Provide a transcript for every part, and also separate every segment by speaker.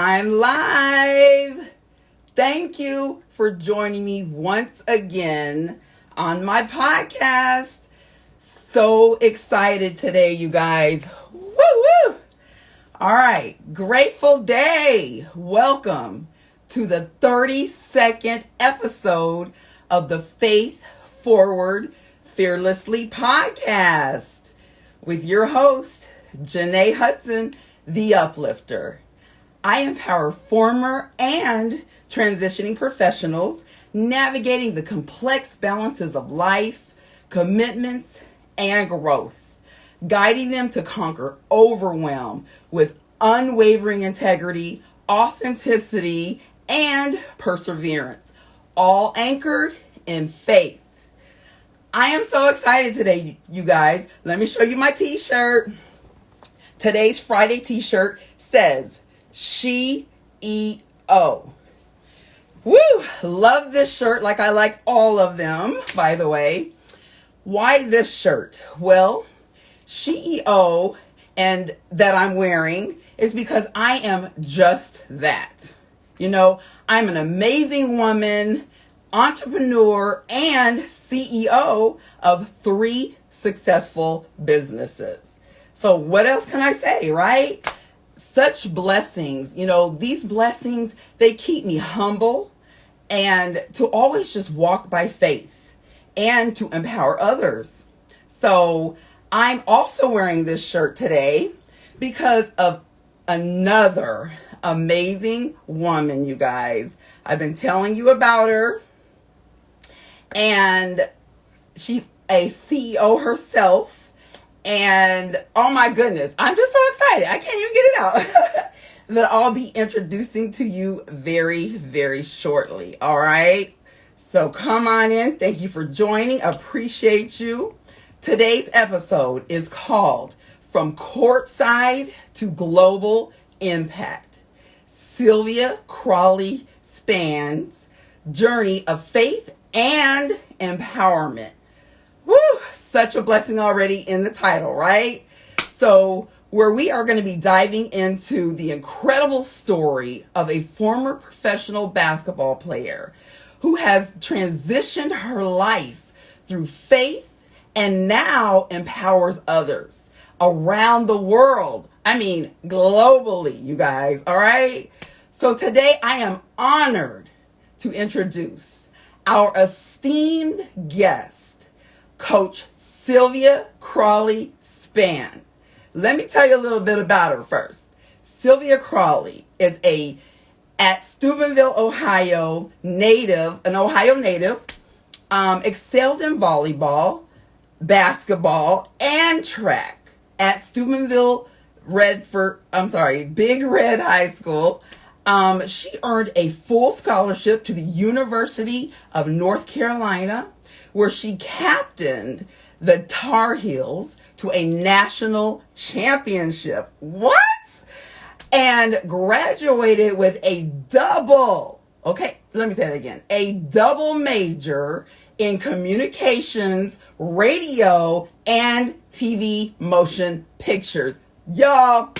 Speaker 1: I'm live. Thank you for joining me once again on my podcast. So excited today, you guys. Woo woo. All right. Grateful day. Welcome to the 32nd episode of the Faith Forward Fearlessly podcast with your host, Jenée Hudson, the Uplifter. I empower former and transitioning professionals navigating the complex balances of life, commitments, and growth, guiding them to conquer overwhelm with unwavering integrity, authenticity, and perseverance, all anchored in faith. I am so excited today, you guys. Let me show you my t-shirt. Today's Friday t-shirt says, CEO. Woo! Love this shirt like I like all of them, by the way. Why this shirt? Well, CEO and that I'm wearing is because I am just that. You know, I'm an amazing woman, entrepreneur, and CEO of 3 successful businesses. So what else can I say, right? Such blessings, these blessings, they keep me humble and to always just walk by faith and to empower others. So I'm also wearing this shirt today because of another amazing woman, you guys. I've been telling you about her, and she's a CEO herself. And oh my goodness, I'm just so excited. I can't even get it out. That I'll be introducing to you very, very shortly. All right. So come on in. Thank you for joining. Appreciate you. Today's episode is called From Courtside to Global Impact. Sylvia Crawley Spann's journey of faith and empowerment. Woo! Such a blessing already in the title, right? So where we are going to be diving into the incredible story of a former professional basketball player who has transitioned her life through faith and now empowers others around the world. I mean, globally, you guys, all right? So today I am honored to introduce our esteemed guest, Coach Sylvia Crawley Spann. Let me tell you a little bit about her first. Sylvia Crawley is at Steubenville, Ohio native, excelled in volleyball, basketball, and track at Steubenville Big Red High School. She earned a full scholarship to the University of North Carolina, where she captained the Tar Heels to a national championship. What? And graduated with a double major in communications, radio, and TV motion pictures. Y'all,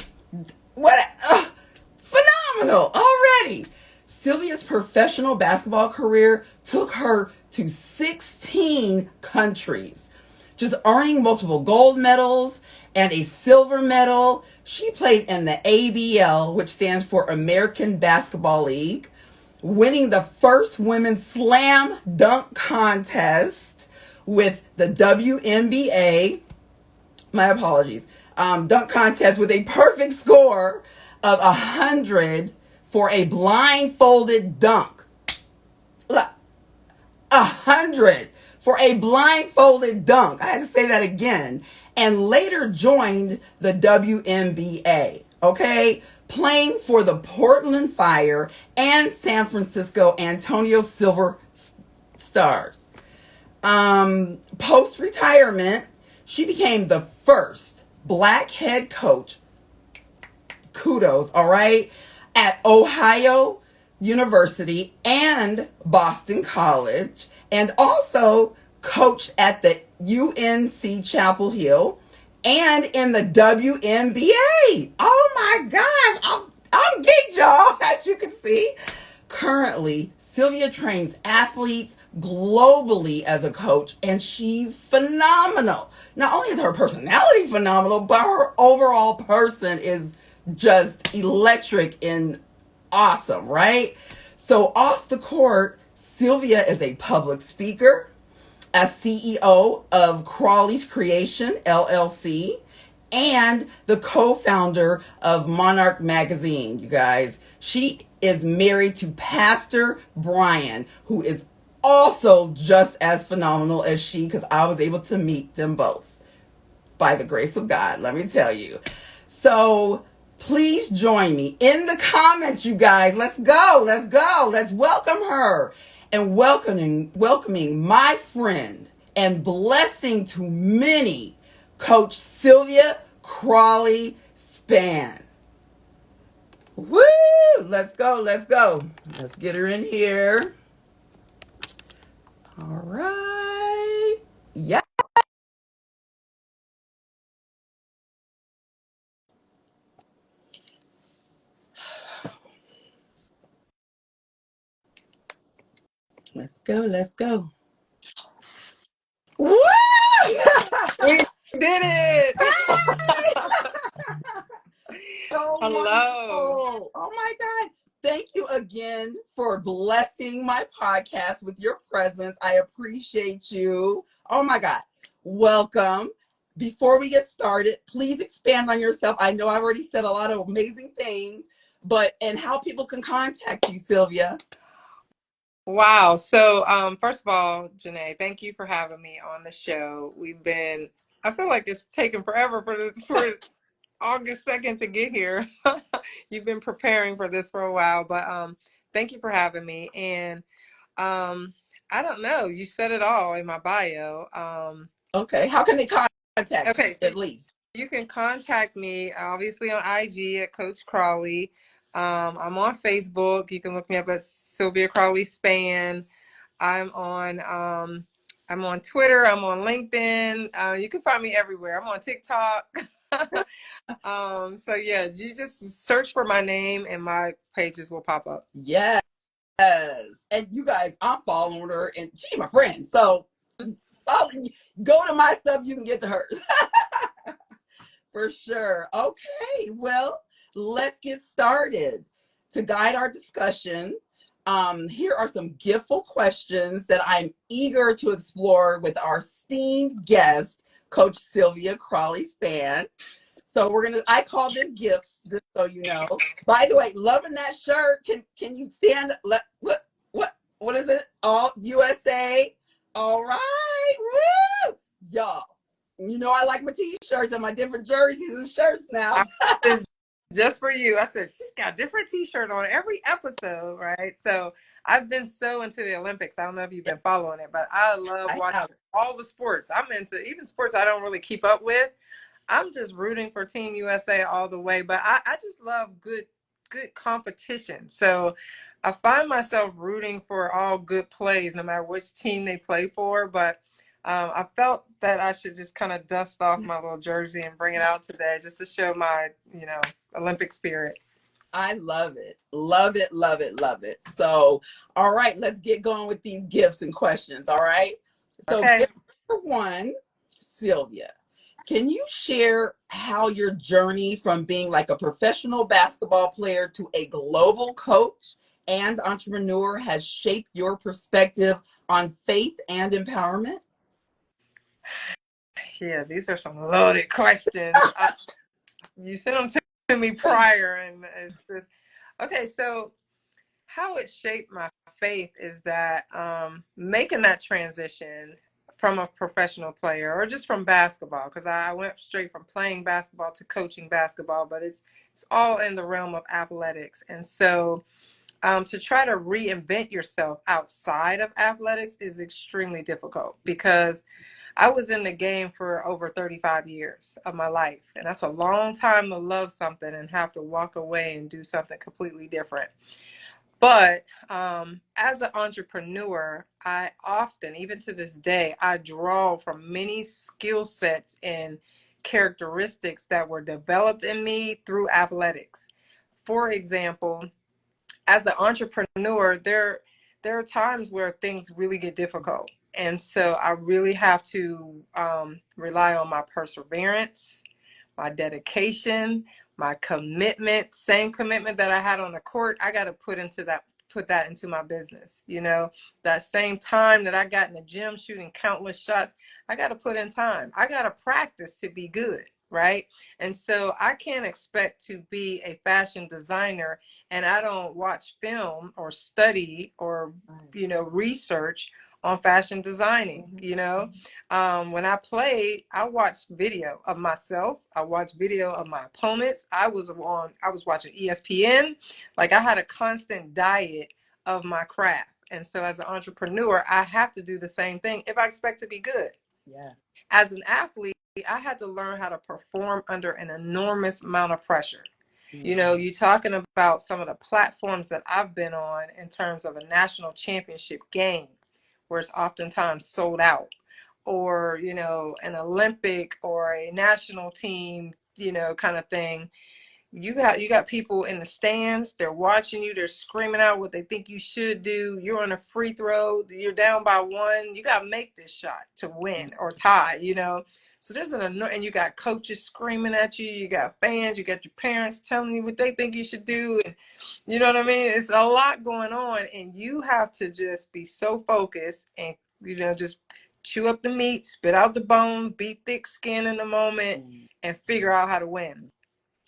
Speaker 1: phenomenal already. Sylvia's professional basketball career took her to 16 countries, just earning multiple gold medals and a silver medal. She played in the ABL, which stands for American Basketball League, winning the first women's slam dunk contest with the WNBA. Dunk contest with a perfect score of 100 for a blindfolded dunk. 100 for a blindfolded dunk. I had to say that again. And later joined the WNBA, okay? Playing for the Portland Fire and San Francisco Antonio Silver Stars. Post-retirement, she became the first Black head coach, kudos, all right, at Ohio University and Boston College, and also coached at the UNC Chapel Hill and in the WNBA. Oh my gosh. I'm geeked, y'all, as you can see. Currently, Sylvia trains athletes globally as a coach, and she's phenomenal. Not only is her personality phenomenal, but her overall person is just electric and awesome, right? So, off the court, Sylvia is a public speaker, a CEO of Crawley's Creation, LLC, and the co-founder of Monarch Magazine, you guys. She is married to Pastor Brian, who is also just as phenomenal as she, because I was able to meet them both by the grace of God, let me tell you. So please join me in the comments, you guys. Let's go. Let's welcome her and welcoming my friend and blessing to many, Coach Sylvia Crawley Spann. Woo! Let's go. Let's get her in here. All right. Yeah. Let's go. Woo!
Speaker 2: We did it.
Speaker 1: So
Speaker 2: Hello.
Speaker 1: wonderful. Oh my God. Thank you again for blessing my podcast with your presence. I appreciate you. Oh my God. Welcome. Before we get started, please expand on yourself. I know I've already said a lot of amazing things, but and how people can contact you, Sylvia.
Speaker 2: Wow. So, first of all, Jenée, thank you for having me on the show. I feel like it's taken forever for August 2nd to get here. You've been preparing for this for a while, but thank you for having me. And I don't know, you said it all in my bio.
Speaker 1: Okay. How can they contact you
Speaker 2: Okay, so
Speaker 1: at least?
Speaker 2: you can contact me obviously on IG at Coach Crawley. I'm on Facebook. You can look me up at Sylvia Crawley Spann. I'm on I'm on Twitter. I'm on LinkedIn. You can find me everywhere. I'm on TikTok. So yeah, you just search for my name and my pages will pop up.
Speaker 1: Yes. And you guys, I'm following her and she's my friend. So follow, go to my stuff, you can get to hers. For sure. Okay, well, let's get started. To guide our discussion, here are some giftful questions that I'm eager to explore with our esteemed guest, Coach Sylvia Crawley Spann. So I call them gifts, just so you know. By the way, loving that shirt. Can you stand? What is it? All USA. All right, woo, y'all. You know I like my t-shirts and my different jerseys and shirts
Speaker 2: I
Speaker 1: now.
Speaker 2: this just for you. I said she's got a different T-shirt on every episode, right? So I've been so into the Olympics. I don't know if you've been following it, but I love
Speaker 1: I
Speaker 2: watching
Speaker 1: have.
Speaker 2: all the sports. I'm into even sports I don't really keep up with. I'm just rooting for Team USA all the way, but I just love good competition. So I find myself rooting for all good plays, no matter which team they play for. But I felt that I should just kind of dust off my little jersey and bring it out today, just to show my, Olympic spirit.
Speaker 1: I love it. Love it, love it, love it. So, all right, let's get going with these gifts and questions. All right. So,
Speaker 2: Okay.
Speaker 1: gift number one, Sylvia, can you share how your journey from being like a professional basketball player to a global coach and entrepreneur has shaped your perspective on faith and empowerment?
Speaker 2: Yeah, these are some loaded questions. You sent them to me prior, and it's just okay. So how it shaped my faith is that making that transition from a professional player or just from basketball, because I went straight from playing basketball to coaching basketball, but it's all in the realm of athletics. And so to try to reinvent yourself outside of athletics is extremely difficult because I was in the game for over 35 years of my life. And that's a long time to love something and have to walk away and do something completely different. But as an entrepreneur, I often, even to this day, I draw from many skill sets and characteristics that were developed in me through athletics. for example, as an entrepreneur, there are times where things really get difficult. And so I really have to rely on my perseverance, my dedication, my commitment, same commitment that I had on the court, I got to put that into my business. You know, that same time that I got in the gym shooting countless shots, I got to put in time. I got to practice to be good, right? And so I can't expect to be a fashion designer and I don't watch film or study or, research on fashion designing. When I played, I watched video of myself. I watched video of my opponents. I was watching ESPN. Like, I had a constant diet of my craft. And so as an entrepreneur, I have to do the same thing if I expect to be good.
Speaker 1: Yeah.
Speaker 2: As an athlete, I had to learn how to perform under an enormous amount of pressure. You're talking about some of the platforms that I've been on in terms of a national championship game, where it's oftentimes sold out, or, an Olympic or a national team, kind of thing. You got people in the stands, they're watching you, they're screaming out what they think you should do. You're on a free throw, you're down by one, you got to make this shot to win or tie. So and you got coaches screaming at you, you got fans, you got your parents telling you what they think you should do, and you know what I mean? It's a lot going on, and you have to just be so focused and just chew up the meat, spit out the bones, be thick skin in the moment, and figure out how to win.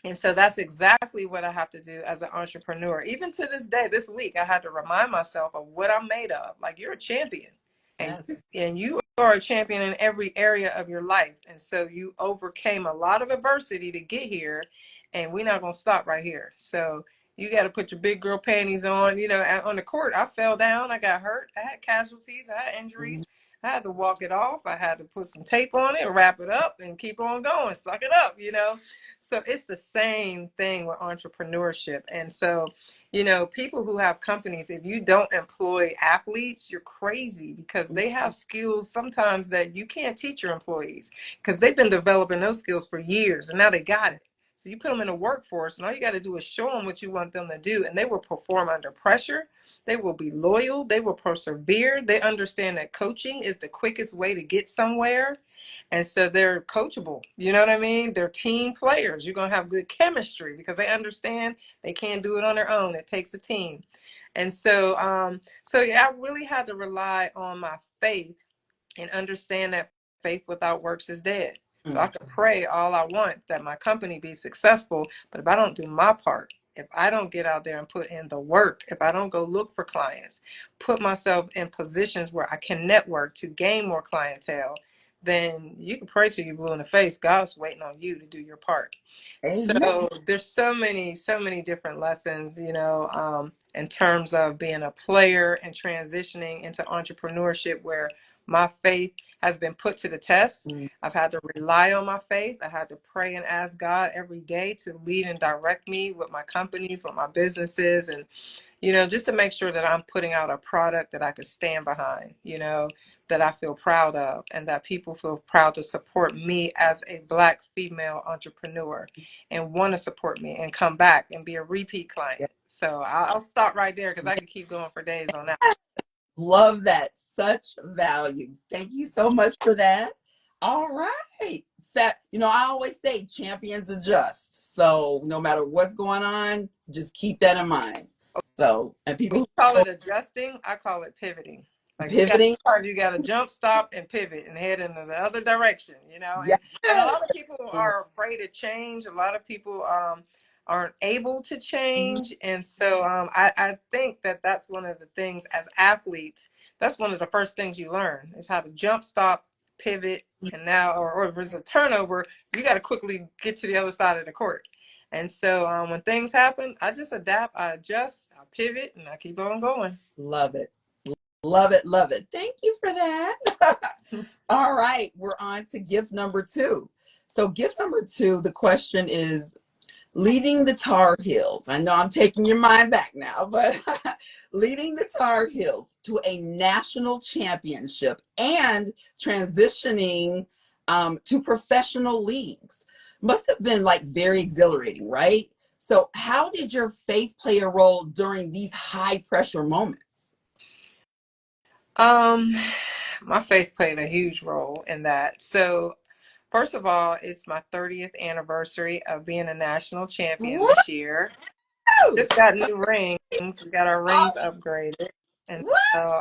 Speaker 2: And so that's exactly what I have to do as an entrepreneur. Even to this day, this week, I had to remind myself of what I'm made of. Like, you're a champion.
Speaker 1: Yes.
Speaker 2: And you are a champion in every area of your life. And so you overcame a lot of adversity to get here. And we're not going to stop right here. So you got to put your big girl panties on. On the court, I fell down. I got hurt. I had casualties. I had injuries. I had to walk it off. I had to put some tape on it, wrap it up, and keep on going. Suck it up, So it's the same thing with entrepreneurship. And so, people who have companies, if you don't employ athletes, you're crazy, because they have skills sometimes that you can't teach your employees, because they've been developing those skills for years and now they got it. So you put them in the workforce, and all you got to do is show them what you want them to do, and they will perform under pressure. They will be loyal. They will persevere. They understand that coaching is the quickest way to get somewhere. And so they're coachable. You know what I mean? They're team players. You're going to have good chemistry because they understand they can't do it on their own. It takes a team. And so, yeah, I really had to rely on my faith and understand that faith without works is dead. So I can pray all I want that my company be successful, but if I don't do my part, if I don't get out there and put in the work, if I don't go look for clients, put myself in positions where I can network to gain more clientele, then you can pray till you're blue in the face. God's waiting on you to do your part.
Speaker 1: Amen.
Speaker 2: So there's so many different lessons, in terms of being a player and transitioning into entrepreneurship, where my faith has been put to the test. I've had to rely on my faith. I had to pray and ask God every day to lead and direct me with my companies, with my businesses, and just to make sure that I'm putting out a product that I could stand behind, that I feel proud of, and that people feel proud to support me as a Black female entrepreneur and want to support me and come back and be a repeat client. So I'll stop right there because I can keep going for days on that.
Speaker 1: Love that. Such value. Thank you so much for that. All right. I always say champions adjust. So no matter what's going on, just keep that in mind. So, and people
Speaker 2: call it adjusting, I call it pivoting. Like,
Speaker 1: pivoting,
Speaker 2: you got to jump, stop, and pivot and head in the other direction,
Speaker 1: yes.
Speaker 2: And a lot of people are afraid of change. A lot of people aren't able to change. And so I think that that's one of the things as athletes, that's one of the first things you learn is how to jump, stop, pivot. And now, or if there's a turnover, you got to quickly get to the other side of the court. And so when things happen, I just adapt, I adjust, I pivot, and I keep on going.
Speaker 1: Love it. Love it. Love it. Thank you for that. All right. We're on to gift number 2. So gift number 2, the question is leading the Tar Heels. I know I'm taking your mind back now, but leading the Tar Heels to a national championship and transitioning to professional leagues must have been like very exhilarating, right? So how did your faith play a role during these high pressure moments?
Speaker 2: Um, my faith played a huge role in that. So, first of all, it's my 30th anniversary of being a national champion
Speaker 1: Woo!
Speaker 2: this year. Just got new rings. We got our rings upgraded. And
Speaker 1: What?
Speaker 2: so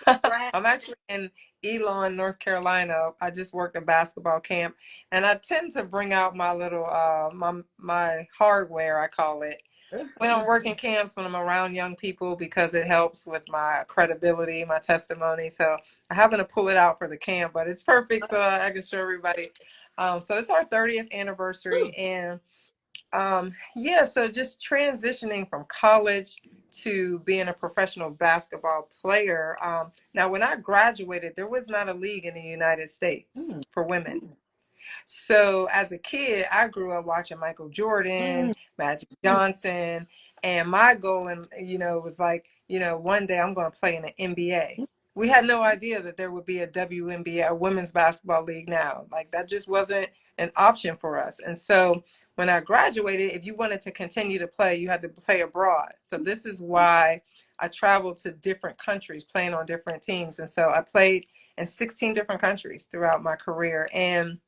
Speaker 1: Right.
Speaker 2: I'm actually in Elon, North Carolina. I just worked a basketball camp, and I tend to bring out my little my hardware, I call it, when I'm working camps, when I'm around young people, because it helps with my credibility, my testimony. So I happen to pull it out for the camp, but it's perfect, so I can show everybody. So it's our 30th anniversary, and yeah, so just transitioning from college to being a professional basketball player. Now, when I graduated, there was not a league in the United States
Speaker 1: Mm,
Speaker 2: for women. So as a kid, I grew up watching Michael Jordan,
Speaker 1: mm,
Speaker 2: Magic Johnson, and my goal, and was like, one day I'm going to play in the NBA. We had no idea that there would be a WNBA, a women's basketball league now. Like that just wasn't an option for us. And so when I graduated, if you wanted to continue to play, you had to play abroad. So this is why I traveled to different countries, playing on different teams. And so I played in 16 different countries throughout my career. And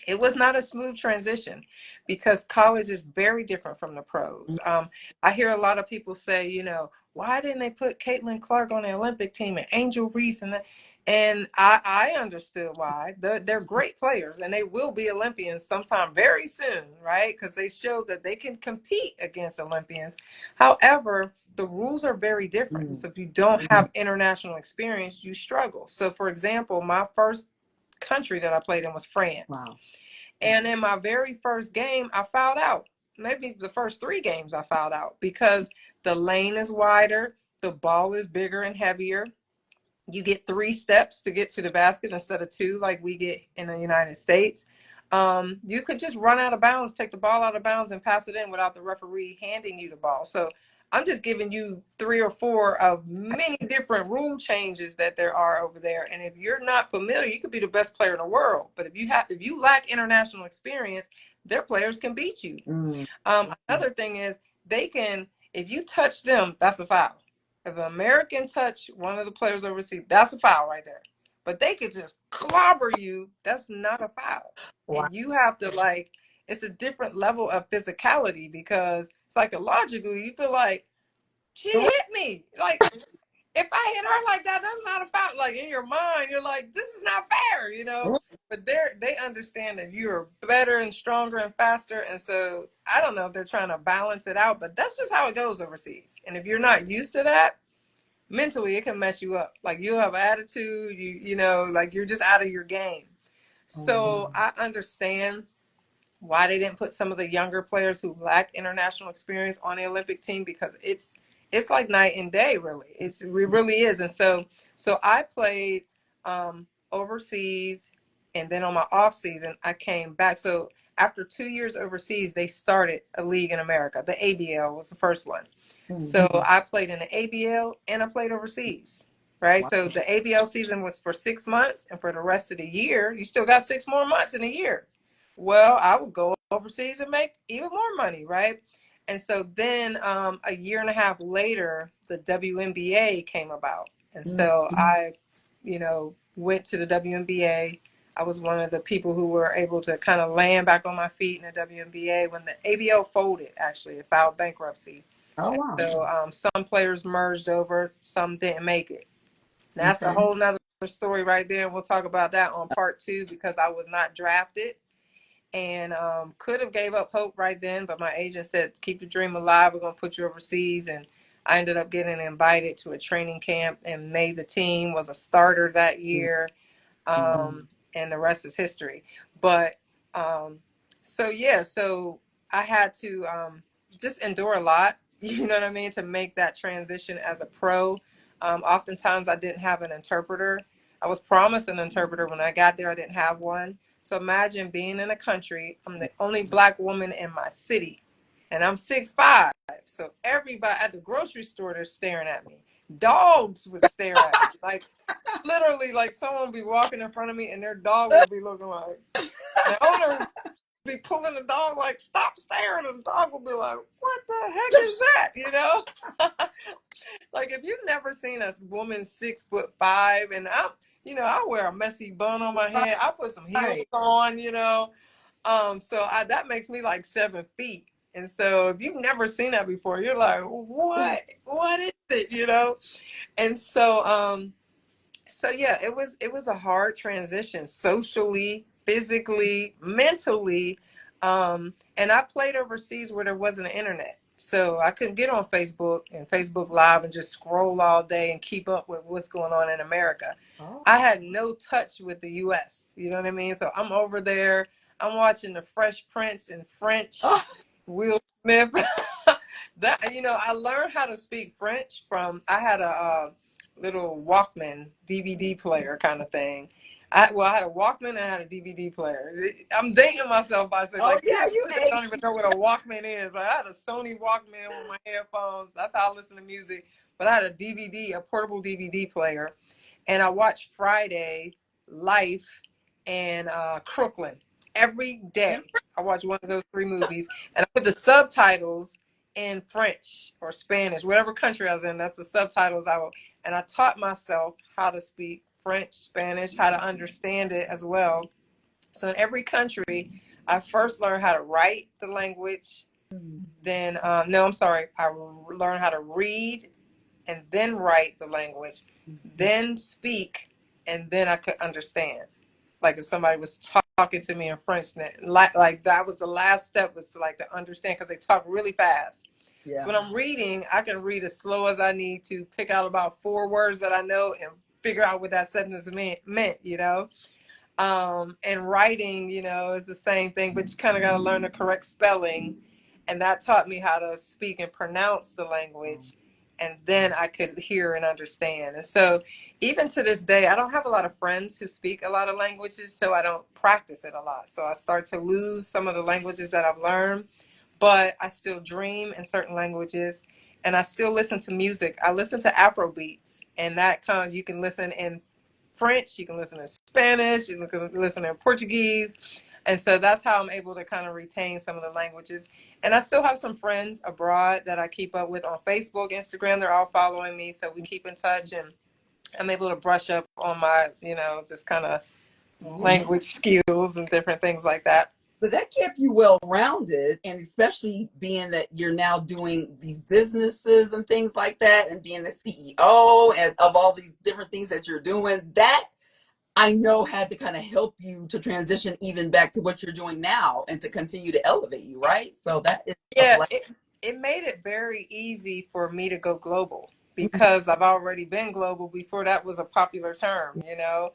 Speaker 2: it was not a smooth transition because college is very different from the pros. I hear a lot of people say, why didn't they put Caitlin Clark on the Olympic team and Angel Reese? And I understood why. They're great players and they will be Olympians sometime very soon, right? Because they showed that they can compete against Olympians. However, the rules are very different.
Speaker 1: mm.
Speaker 2: So if you don't have international experience, you struggle. So for example, my first country that I played in was France.
Speaker 1: Wow.
Speaker 2: And in my very first game, I fouled out. Maybe the first 3 games I fouled out because the lane is wider, the ball is bigger and heavier. You get 3 steps to get to the basket instead of 2 like we get in the United States. You could just run out of bounds, take the ball out of bounds and pass it in without the referee handing you the ball. So I'm just giving you 3 or 4 of many different rule changes that there are over there. And if you're not familiar, you could be the best player in the world. But if you lack international experience, their players can beat you.
Speaker 1: Mm,
Speaker 2: Another thing is they can, if you touch them, that's a foul. If an American touch one of the players overseas, that's a foul right there. But they could just clobber you. That's not a foul.
Speaker 1: wow.
Speaker 2: And you have to it's a different level of physicality because psychologically you feel like she hit me. Like if I hit her like that, that's not a foul. Like in your mind, you're like, this is not fair. But they understand that you're better and stronger and faster. And so I don't know if they're trying to balance it out, but that's just how it goes overseas. And if you're not used to that, mentally it can mess you up. Like you'll have attitude, like you're just out of your game. So I understand why they didn't put some of the younger players who lack international experience on the Olympic team because it's like night and day, really. It really is. And so I played overseas, and then on my off season I came back. So after 2 years overseas, they started a league in America. The ABL was the first one. So I played in the ABL and I played overseas. Right.
Speaker 1: Wow.
Speaker 2: So the ABL season was for 6 months, and for the rest of the year, you still got 6 more months in a year. Well, I would go overseas and make even more money, right? And so then a year and a half later, the WNBA came about. And so I, went to the WNBA. I was one of the people who were able to kind of land back on my feet in the WNBA when the ABL folded, actually. It filed bankruptcy.
Speaker 1: Oh,
Speaker 2: And
Speaker 1: wow.
Speaker 2: so some players merged over, some didn't make it. That's a
Speaker 1: Okay.
Speaker 2: whole nother story right there. And we'll talk about that on part 2 because I was not drafted and could have gave up hope right then, but my agent said keep the dream alive, we're going to put you overseas. And I ended up getting invited to a training camp and made the team, was a starter that year. And the rest is history. But so yeah, so I had to just endure a lot, you know what I mean, to make that transition as a pro. Oftentimes I didn't have an interpreter. I was promised an interpreter. When I got there, I didn't have one. So imagine being in a country, I'm the only Black woman in my city, and I'm 6'5". So everybody at the grocery store, they're staring at me. Dogs would stare at me. Like literally, like someone would be walking in front of me and their dog would be looking like, the owner be pulling the dog like, stop staring, and the dog will be like, what the heck is that? You know? Like, if you've never seen a woman 6'5", and I wear a messy bun on my head. I put some heels
Speaker 1: Right.
Speaker 2: on, so that makes me like 7 feet. And so if you've never seen that before, you're like, what is it, And so yeah, it was a hard transition socially, physically, mentally. And I played overseas where there wasn't an internet. So I couldn't get on Facebook and Facebook Live and just scroll all day and keep up with what's going on in America.
Speaker 1: Oh.
Speaker 2: I had no touch with the US. You know what I mean? So I'm over there. I'm watching the Fresh Prince in French,
Speaker 1: Oh.
Speaker 2: Will Smith. I learned how to speak French I had a little Walkman DVD player kind of thing. I had a Walkman and I had a DVD player. I'm dating myself by saying,
Speaker 1: Oh
Speaker 2: like,
Speaker 1: yeah,
Speaker 2: kids
Speaker 1: you
Speaker 2: today don't even know what a Walkman is. Like, I had a Sony Walkman with my headphones. That's how I listen to music. But I had a DVD, a portable DVD player, and I watched Friday, Life, and Crooklyn every
Speaker 1: ate.
Speaker 2: day. I watched one of those three movies, and I put the subtitles in French or Spanish, whatever country I was in. That's the subtitles and I taught myself how to speak French, Spanish, how to understand it as well. So in every country, I first learned how to write the language. Then, no, I'm sorry. I learned how to read and then write the language, then speak, and then I could understand. Like if somebody was talking to me in French, like that was the last step, was to understand, because they talk really fast.
Speaker 1: Yeah.
Speaker 2: So when I'm reading, I can read as slow as I need to, pick out about 4 words that I know, and figure out what that sentence meant. And writing, is the same thing, but you kind of got to learn the correct spelling. And that taught me how to speak and pronounce the language. And then I could hear and understand. And so even to this day, I don't have a lot of friends who speak a lot of languages, so I don't practice it a lot. So I start to lose some of the languages that I've learned, but I still dream in certain languages, and I still listen to music. I listen to Afro beats, and that kind of, you can listen in French, you can listen in Spanish, you can listen in Portuguese. And so that's how I'm able to kind of retain some of the languages. And I still have some friends abroad that I keep up with on Facebook, Instagram. They're all following me, so we keep in touch, and I'm able to brush up on my, just kind of language skills and different things like that.
Speaker 1: But that kept you well rounded, and especially being that you're now doing these businesses and things like that, and being the CEO and of all these different things that you're doing, that I know had to kind of help you to transition even back to what you're doing now and to continue to elevate you, right? So that is a
Speaker 2: Yeah,
Speaker 1: blessing.
Speaker 2: it made it very easy for me to go global, because I've already been global before that was a popular term.
Speaker 1: Yeah.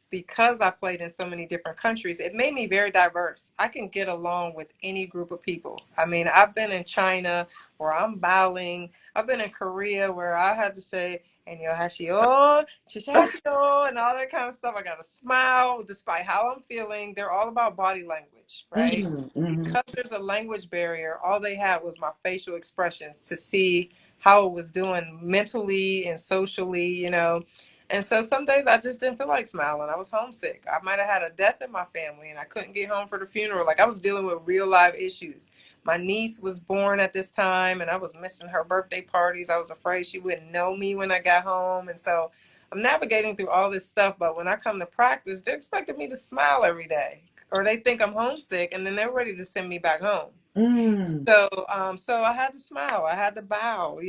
Speaker 2: Because I played in so many different countries, it made me very diverse. I can get along with any group of people. I mean, I've been in China where I'm bowing. I've been in Korea where I had to say, "안녕하세요, 치샤시요," and all that kind of stuff. I got to smile despite how I'm feeling. They're all about body language, right?
Speaker 1: Mm-hmm.
Speaker 2: Because there's a language barrier, all they had was my facial expressions to see how it was doing mentally and socially. And so some days I just didn't feel like smiling. I was homesick. I might have had a death in my family and I couldn't get home for the funeral. Like, I was dealing with real live issues. My niece was born at this time and I was missing her birthday parties. I was afraid she wouldn't know me when I got home. And so I'm navigating through all this stuff. But when I come to practice, they're expecting me to smile every day, or they think I'm homesick, and then they're ready to send me back home.
Speaker 1: Mm.
Speaker 2: So I had to smile. I had to bow.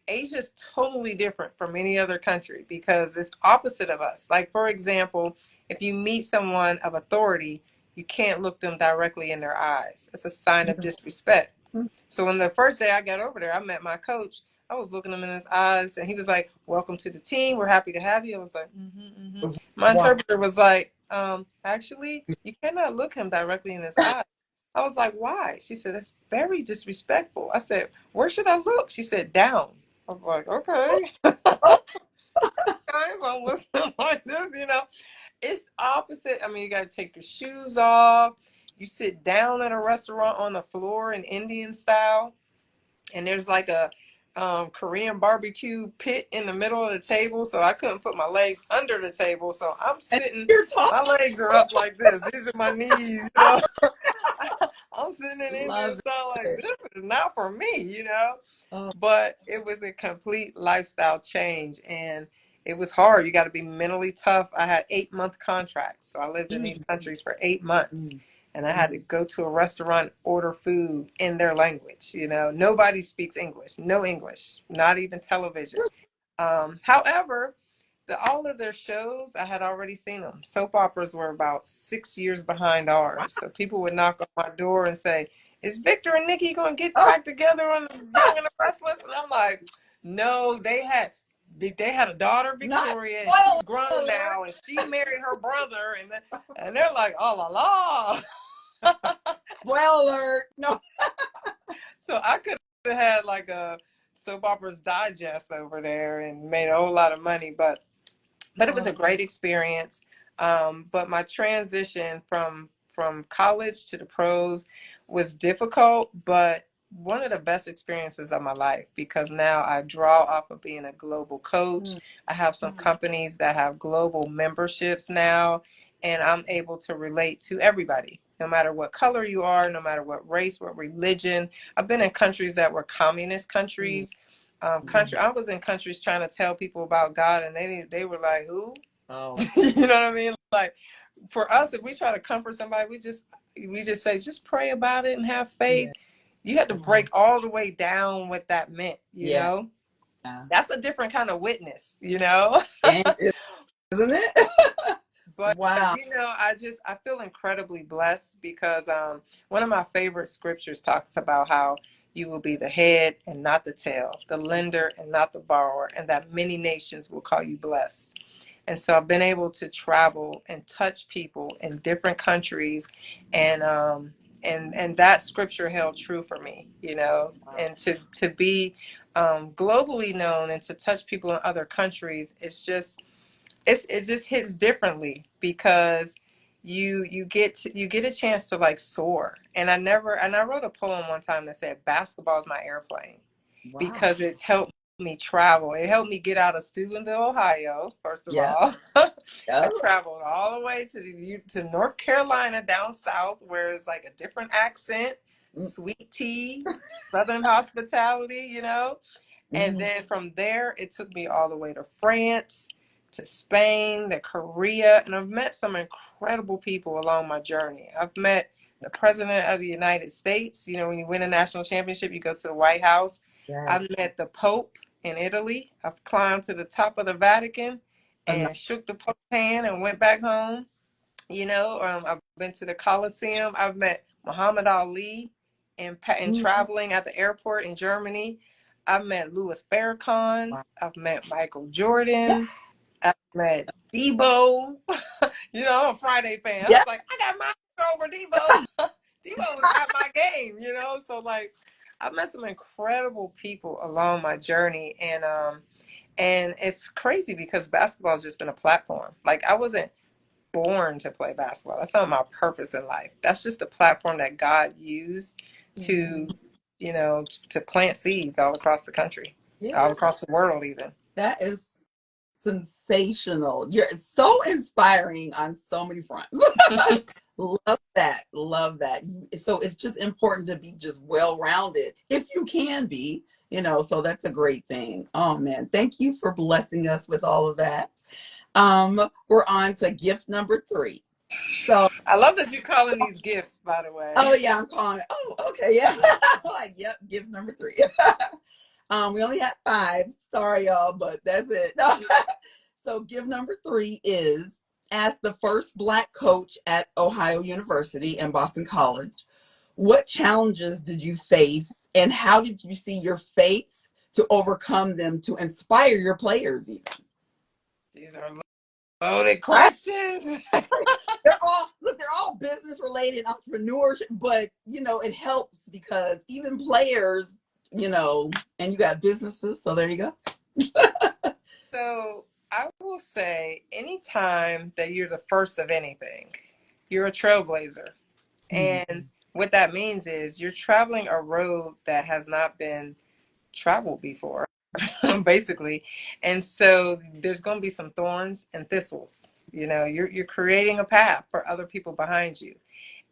Speaker 2: Asia's totally different from any other country because it's opposite of us. Like, for example, if you meet someone of authority, you can't look them directly in their eyes. It's a sign of disrespect. So when the first day I got over there, I met my coach. I was looking him in his eyes, and he was like, "Welcome to the team. We're happy to have you." I was like, mm-hmm, mm-hmm. My
Speaker 1: Wow.
Speaker 2: interpreter was like, actually, you cannot look him directly in his eyes. I was like, why? She said, it's very disrespectful. I said, where should I look? She said, down. I was like, okay. So I'm looking like this. It's opposite. I mean, you got to take your shoes off. You sit down at a restaurant on the floor in Indian style, and there's like Korean barbecue pit in the middle of the table, so I couldn't put my legs under the table. So I'm
Speaker 1: And
Speaker 2: sitting,
Speaker 1: you're talking.
Speaker 2: my legs are up like this. These are my knees, you know. I'm sitting in Indian
Speaker 1: Love
Speaker 2: style like
Speaker 1: it.
Speaker 2: this is not for me, you know.
Speaker 1: Oh,
Speaker 2: But it was a complete lifestyle change, and it was hard. You got to be mentally tough. I had 8-month contracts, so I lived in these
Speaker 1: mm,
Speaker 2: countries for 8 months,
Speaker 1: mm,
Speaker 2: and I
Speaker 1: mm.
Speaker 2: had to go to a restaurant, order food in their language. You know, nobody speaks English, no English, not even television. However, all of their shows, I had already seen them. Soap operas were about 6 years behind
Speaker 1: Wow.
Speaker 2: ours. So people would knock on my door and say, is Victor and Nikki going to get
Speaker 1: Oh,
Speaker 2: back together on the Young and the Restless? And I'm like, no, they had a daughter,
Speaker 1: not
Speaker 2: Victoria, and
Speaker 1: spoiler
Speaker 2: she's grown
Speaker 1: alert.
Speaker 2: now, and she married her brother. And they're like, oh, la la.
Speaker 1: Spoiler alert. No.
Speaker 2: So I could have had like a soap operas digest over there and made a whole lot of money, but it was
Speaker 1: Oh,
Speaker 2: a great experience. But my transition from college to the pros was difficult, but one of the best experiences of my life, because now I draw off of being a global coach.
Speaker 1: mm,
Speaker 2: I have some companies that have global memberships now, and I'm able to relate to everybody, no matter what color you are, no matter what race, what religion. I've been in countries that were communist
Speaker 1: mm,
Speaker 2: countries.
Speaker 1: mm.
Speaker 2: I was in countries trying to tell people about God, and they were like, "Who?"
Speaker 1: Oh,
Speaker 2: You know what I mean? Like, for us, if we try to comfort somebody, we just say, just pray about it and have
Speaker 1: yeah.
Speaker 2: faith. You had to break all the way down what that meant. You
Speaker 1: Yeah.
Speaker 2: know, that's a different kind of witness. You know.
Speaker 1: And isn't it?
Speaker 2: But
Speaker 1: Wow.
Speaker 2: I feel incredibly blessed because one of my favorite scriptures talks about how you will be the head and not the tail, the lender and not the borrower, and that many nations will call you blessed. And so I've been able to travel and touch people in different countries, and that scripture held true for me,
Speaker 1: Wow.
Speaker 2: and to be globally known and to touch people in other countries, it just hits differently because you get a chance to like soar. And I wrote a poem one time that said basketball is my airplane
Speaker 1: Wow.
Speaker 2: because it's helped me travel. It helped me get out of Steubenville, Ohio, first of
Speaker 1: Yeah.
Speaker 2: all. I
Speaker 1: Yeah.
Speaker 2: traveled all the way to North Carolina down south where it's like a different accent,
Speaker 1: Mm,
Speaker 2: sweet tea, southern hospitality, and
Speaker 1: mm,
Speaker 2: then from there, it took me all the way to France, to Spain, to Korea, and I've met some incredible people along my journey. I've met the President of the United States. You know, when you win a national championship, you go to the White House.
Speaker 1: yeah.
Speaker 2: I've met the Pope in Italy. I've climbed to the top of the Vatican
Speaker 1: Ano-
Speaker 2: and shook the Pope's hand and went back home. I've been to the Coliseum. I've met Muhammad Ali and
Speaker 1: mm,
Speaker 2: traveling at the airport in Germany. I've met Louis Farrakhan.
Speaker 1: wow.
Speaker 2: I've met Michael
Speaker 1: Yeah.
Speaker 2: Jordan. I've met Debo. I'm a Friday fan. I
Speaker 1: Yeah.
Speaker 2: was like, I got my over Debo. Debo was at my game, So like, I've met some incredible people along my journey, and it's crazy because basketball has just been a platform. Like I wasn't born to play basketball. That's not my purpose in life. That's just a platform that God used
Speaker 1: Mhm.
Speaker 2: to, to plant seeds all across the country, all
Speaker 1: Yeah.
Speaker 2: across the world, even.
Speaker 1: That is sensational. You're so inspiring on so many fronts. Love that. Love that. So it's just important to be just well rounded if you can be, so that's a great thing. Oh man. Thank you for blessing us with all of that. We're on to gift number 3. So,
Speaker 2: I love that you're calling these gifts, by the way.
Speaker 1: oh yeah, I'm calling it. Oh, okay, yeah. Like, yep, gift number 3. We only had 5. Sorry, y'all, but that's it. So, gift number 3 is, as the first Black coach at Ohio University and Boston College, what challenges did you face, and how did you see your faith to overcome them to inspire your players? Even
Speaker 2: These are loaded
Speaker 1: right?
Speaker 2: questions.
Speaker 1: They're all business related, entrepreneurship, but it helps because even players, and you got businesses, so there you go.
Speaker 2: So I will say, anytime that you're the first of anything, you're a trailblazer.
Speaker 1: Mm,
Speaker 2: And what that means is you're traveling a road that has not been traveled before, basically. And so there's going to be some thorns and thistles. You know, you're creating a path for other people behind you.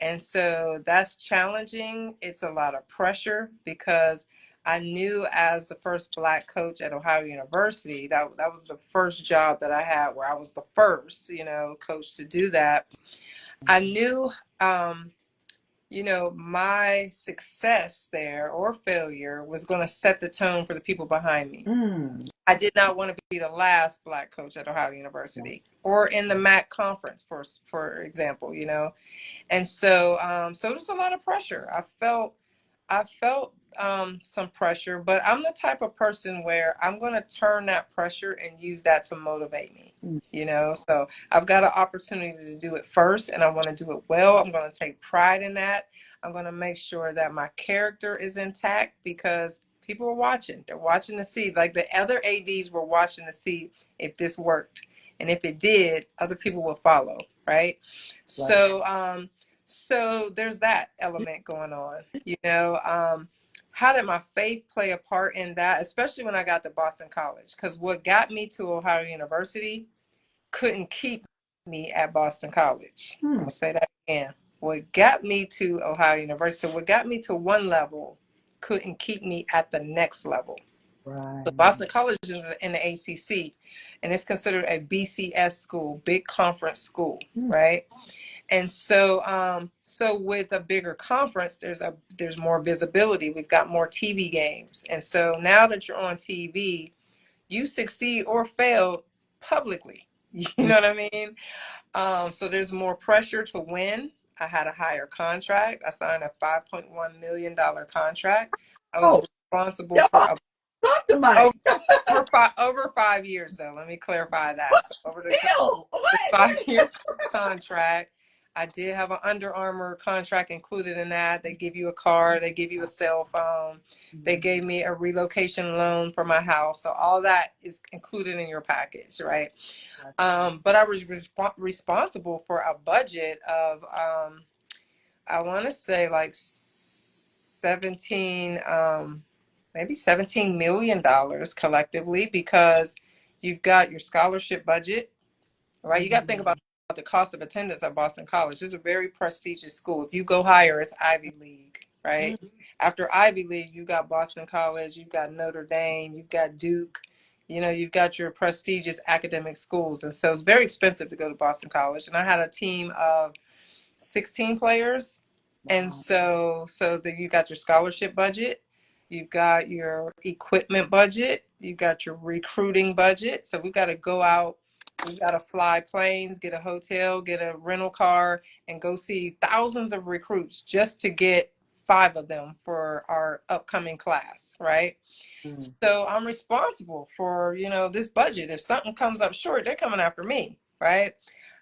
Speaker 2: And so that's challenging. It's a lot of pressure because I knew as the first Black coach at Ohio University, that was the first job that I had where I was the first, you know, coach to do that. I knew, you know, my success there or failure was going to set the tone for the people behind me. I did not want to be the last Black coach at Ohio University or in the MAC conference, for example, you know. And so, so there's a lot of pressure. I felt some pressure, but I'm the type of person where I'm going to turn that pressure and use that to motivate me. You know, so I've got an opportunity to do it first, and I want to do it well. I'm going to take pride in that. I'm going to make sure that my character is intact because people are watching. They're watching to see, like the other ADs were watching to see if this worked, and if it did, other people will follow. Right. So, so there's that element going on. You know, how did my faith play a part in that, especially when I got to Boston College? Because what got me to Ohio University couldn't keep me at Boston College. I'm gonna say that again. What got me to Ohio University, what got me to one level, couldn't keep me at the next level.
Speaker 1: Right.
Speaker 2: So Boston College is in the ACC, and it's considered a BCS school, big conference school, right? And so, so with a bigger conference, there's more visibility. We've got more TV games, and so now that you're on TV, you succeed or fail publicly. You know what I mean? So there's more pressure to win. I had a higher contract. I signed a $5.1 million contract. I was responsible for
Speaker 1: Y'all, talk to Mike.
Speaker 2: over 5 years, though. Let me clarify that. So over
Speaker 1: Still,
Speaker 2: the
Speaker 1: what?
Speaker 2: 5 year contract, I did have an Under Armour contract included in that. They give you a car, they give you a cell phone, they gave me a relocation loan for my house. So all that is included in your package, right? But I was responsible for a budget of, I want to say like 17, maybe $17 million collectively, because you've got your scholarship budget, right? You got to think about the cost of attendance at Boston College. It's a very prestigious school. If you go higher, it's Ivy League, right? After Ivy League, you got Boston College, you've got Notre Dame, you've got Duke, you know, you've got your prestigious academic schools. And so it's very expensive to go to Boston College. And I had a team of 16 players. And so that you got your scholarship budget, you've got your equipment budget, you've got your recruiting budget. So we've got to go out, we've got to fly planes, get a hotel, get a rental car, and go see thousands of recruits just to get 5 of them for our upcoming class, right? So I'm responsible for, you know, this budget. If something comes up short, they're coming after me, right?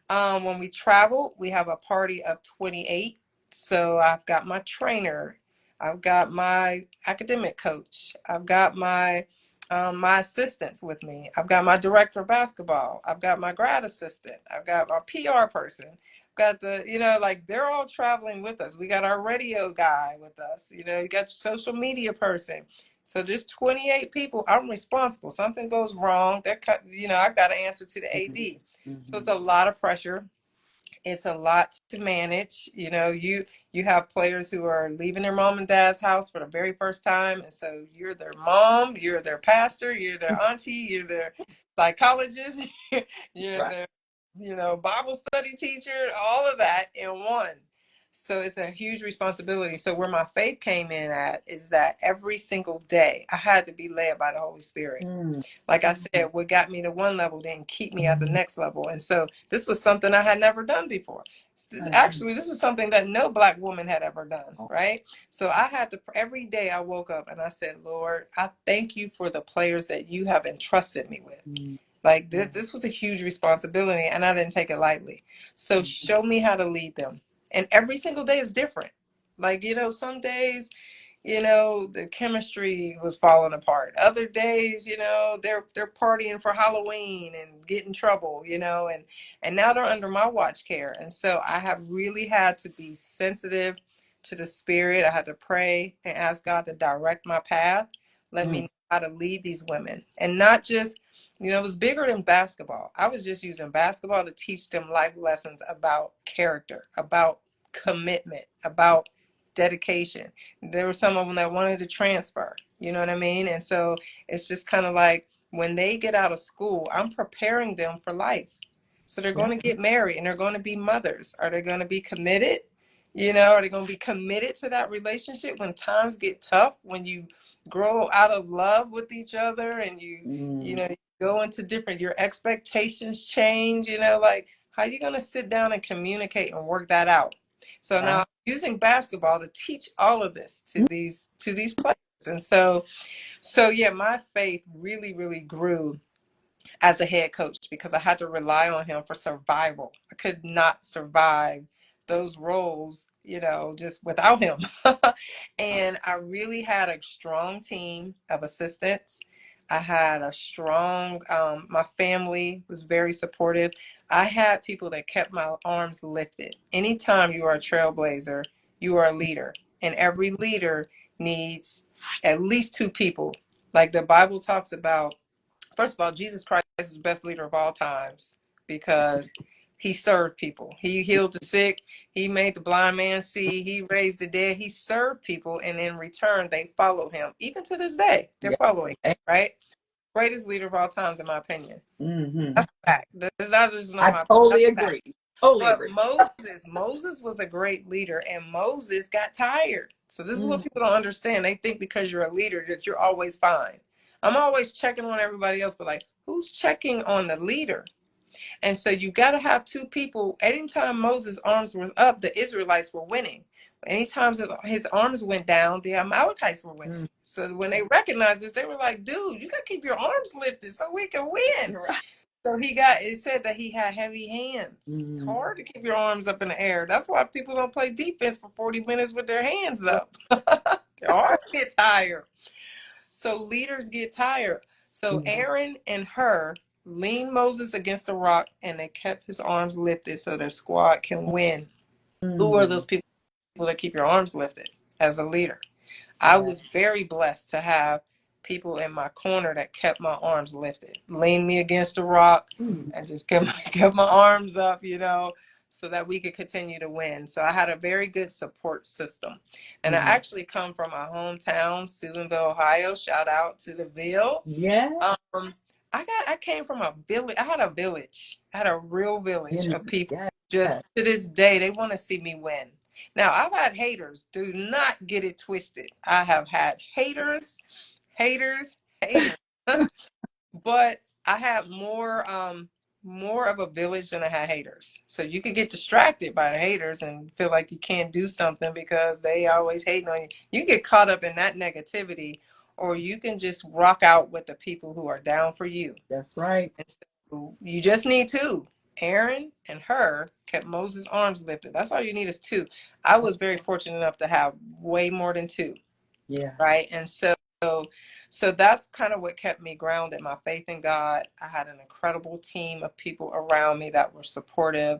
Speaker 2: When we travel, we have a party of 28. So I've got my trainer, I've got my academic coach, I've got my assistants with me, I've got my director of basketball, I've got my grad assistant, I've got my PR person, I've got the, you know, like they're all traveling with us. We got our radio guy with us, you know, you got your social media person. So there's 28 people. I'm responsible. Something goes wrong, they're you know, I've got to answer to the AD. So it's a lot of pressure. It's a lot to manage. You know, you have players who are leaving their mom and dad's house for the very first time, and so you're their mom, you're their pastor, you're their auntie, you're their psychologist, you're their, you know, Bible study teacher, all of that in one. So it's a huge responsibility. So where my faith came in at is that every single day I had to be led by the Holy Spirit. Like I said, what got me to one level didn't keep me at the next level. And so this was something I had never done before. This is something that no Black woman had ever done, right? So I had to, every day I woke up and I said, Lord, I thank you for the players that you have entrusted me with. Like this was a huge responsibility, and I didn't take it lightly. So show me how to lead them. And every single day is different. Like, you know, some days, you know, the chemistry was falling apart. Other days, you know, they're partying for Halloween and get in trouble, you know, and now they're under my watch care. And so I have really had to be sensitive to the spirit. I had to pray and ask God to direct my path. let me know how to lead these women. And not just, it was bigger than basketball. I was just using basketball to teach them life lessons about character, about commitment, about dedication. There were some of them that wanted to transfer, you know what I mean? And so it's just kind of like when they get out of school, I'm preparing them for life. So they're going to get married and they're going to be mothers. Are they going to be committed? Are they going to be committed to that relationship when times get tough, when you grow out of love with each other and you go into different, your expectations change, like how are you going to sit down and communicate and work that out? So now I'm using basketball to teach all of this to these players. And so yeah, my faith really, really grew as a head coach because I had to rely on him for survival. I could not survive those roles, just without him. And I really had a strong team of assistants. I had a strong, my family was very supportive. I had people that kept my arms lifted. Anytime you are a trailblazer, you are a leader. And every leader needs at least two people. Like the Bible talks about, first of all, Jesus Christ is the best leader of all times because he served people. He healed the sick. He made the blind man see. He raised the dead. He served people, and in return, they follow him. Even to this day, they're following him, right? Greatest leader of all times, in my opinion. That's a fact. That's just not my.
Speaker 1: I totally agree. Totally
Speaker 2: but
Speaker 1: agree.
Speaker 2: Moses was a great leader, and Moses got tired. So this is what people don't understand. They think because you're a leader that you're always fine. I'm always checking on everybody else, but like, who's checking on the leader? And so you got to have two people. Anytime Moses' arms were up, the Israelites were winning. Anytime his arms went down, the Amalekites were winning. So when they recognized this, they were like, dude, you got to keep your arms lifted so we can win. So it said that he had heavy hands. It's hard to keep your arms up in the air. That's why people don't play defense for 40 minutes with their hands up. Their arms get tired. So leaders get tired. So Aaron and Hur leaned Moses against a rock and they kept his arms lifted so their squad can win. Who are those people that keep your arms lifted as a leader? I was very blessed to have people in my corner that kept my arms lifted, leaned me against a rock, and just kept my arms up, so that we could continue to win. So I had a very good support system. And I actually come from my hometown, Steubenville, Ohio. Shout out to the Ville.
Speaker 1: Yeah.
Speaker 2: I came from a village. I had a village. I had a real village of people. Just to this day, they want to see me win. Now, I've had haters. Do not get it twisted. I have had haters. But I had more of a village than I had haters. So you could get distracted by the haters and feel like you can't do something because they always hating on you. You get caught up in that negativity, or you can just rock out with the people who are down for you.
Speaker 1: That's right.
Speaker 2: And so you just need two. Aaron and Hur kept Moses' arms lifted. That's all you need is two. I was very fortunate enough to have way more than two.
Speaker 1: Yeah.
Speaker 2: Right. And so that's kind of what kept me grounded, my faith in God. I had an incredible team of people around me that were supportive,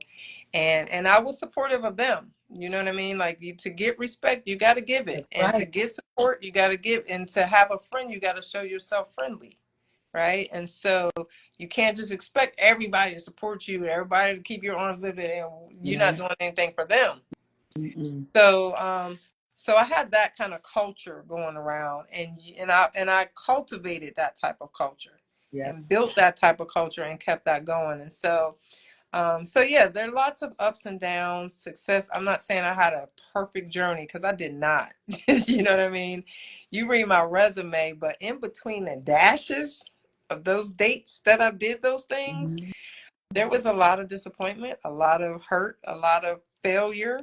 Speaker 2: and I was supportive of them. You know what I mean? Like, to get respect, you got to give it. And to get support, you got to give. And to have a friend, you got to show yourself friendly. Right. And so you can't just expect everybody to support you, everybody to keep your arms lifted, and you're not doing anything for them. So I had that kind of culture going around, and I cultivated that type of culture and built that type of culture and kept that going. And so yeah, there are lots of ups and downs, success. I'm not saying I had a perfect journey because I did not. You know what I mean? You read my resume, but in between the dashes of those dates that I did those things, there was a lot of disappointment, a lot of hurt, a lot of failure.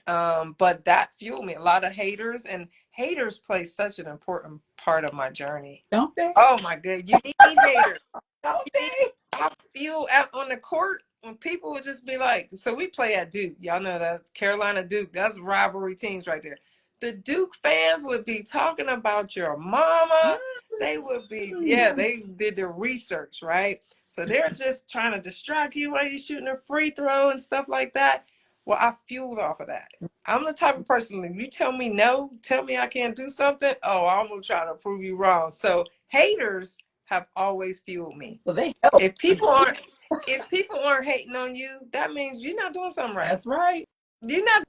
Speaker 2: But that fueled me. A lot of haters, and haters play such an important part of my journey.
Speaker 1: Don't they?
Speaker 2: Oh my God, you need haters.
Speaker 1: Don't they?
Speaker 2: I feel out on the court when people would just be like, so we play at Duke. Y'all know that's Carolina Duke. That's rivalry teams right there. The Duke fans would be talking about your mama. They would be, they did the research, right? So they're just trying to distract you while you're shooting a free throw and stuff like that. Well, I fueled off of that. I'm the type of person, if you tell me no, tell me I can't do something, oh, I'm gonna try to prove you wrong. So haters have always fueled me.
Speaker 1: So they help.
Speaker 2: If people aren't if people aren't hating on you, that means you're not doing something right.
Speaker 1: That's right.
Speaker 2: You're not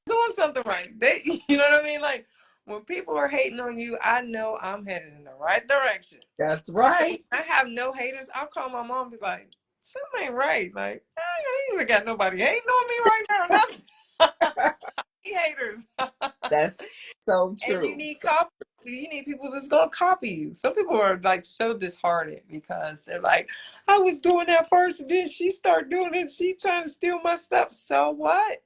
Speaker 2: doing something right. They, you know what I mean? Like when people are hating on you, I know I'm headed in the right direction.
Speaker 1: That's
Speaker 2: So when
Speaker 1: right.
Speaker 2: I have no haters, I'll call my mom and be like, something ain't right. Like, I ain't even got nobody hating on me right now. Nothing. Haters.
Speaker 1: That's so
Speaker 2: And you
Speaker 1: true.
Speaker 2: need
Speaker 1: So,
Speaker 2: copy. You need people that's gonna copy you. Some people are like so disheartened because they're like, I was doing that first, and then she started doing it. She trying to steal my stuff. So what?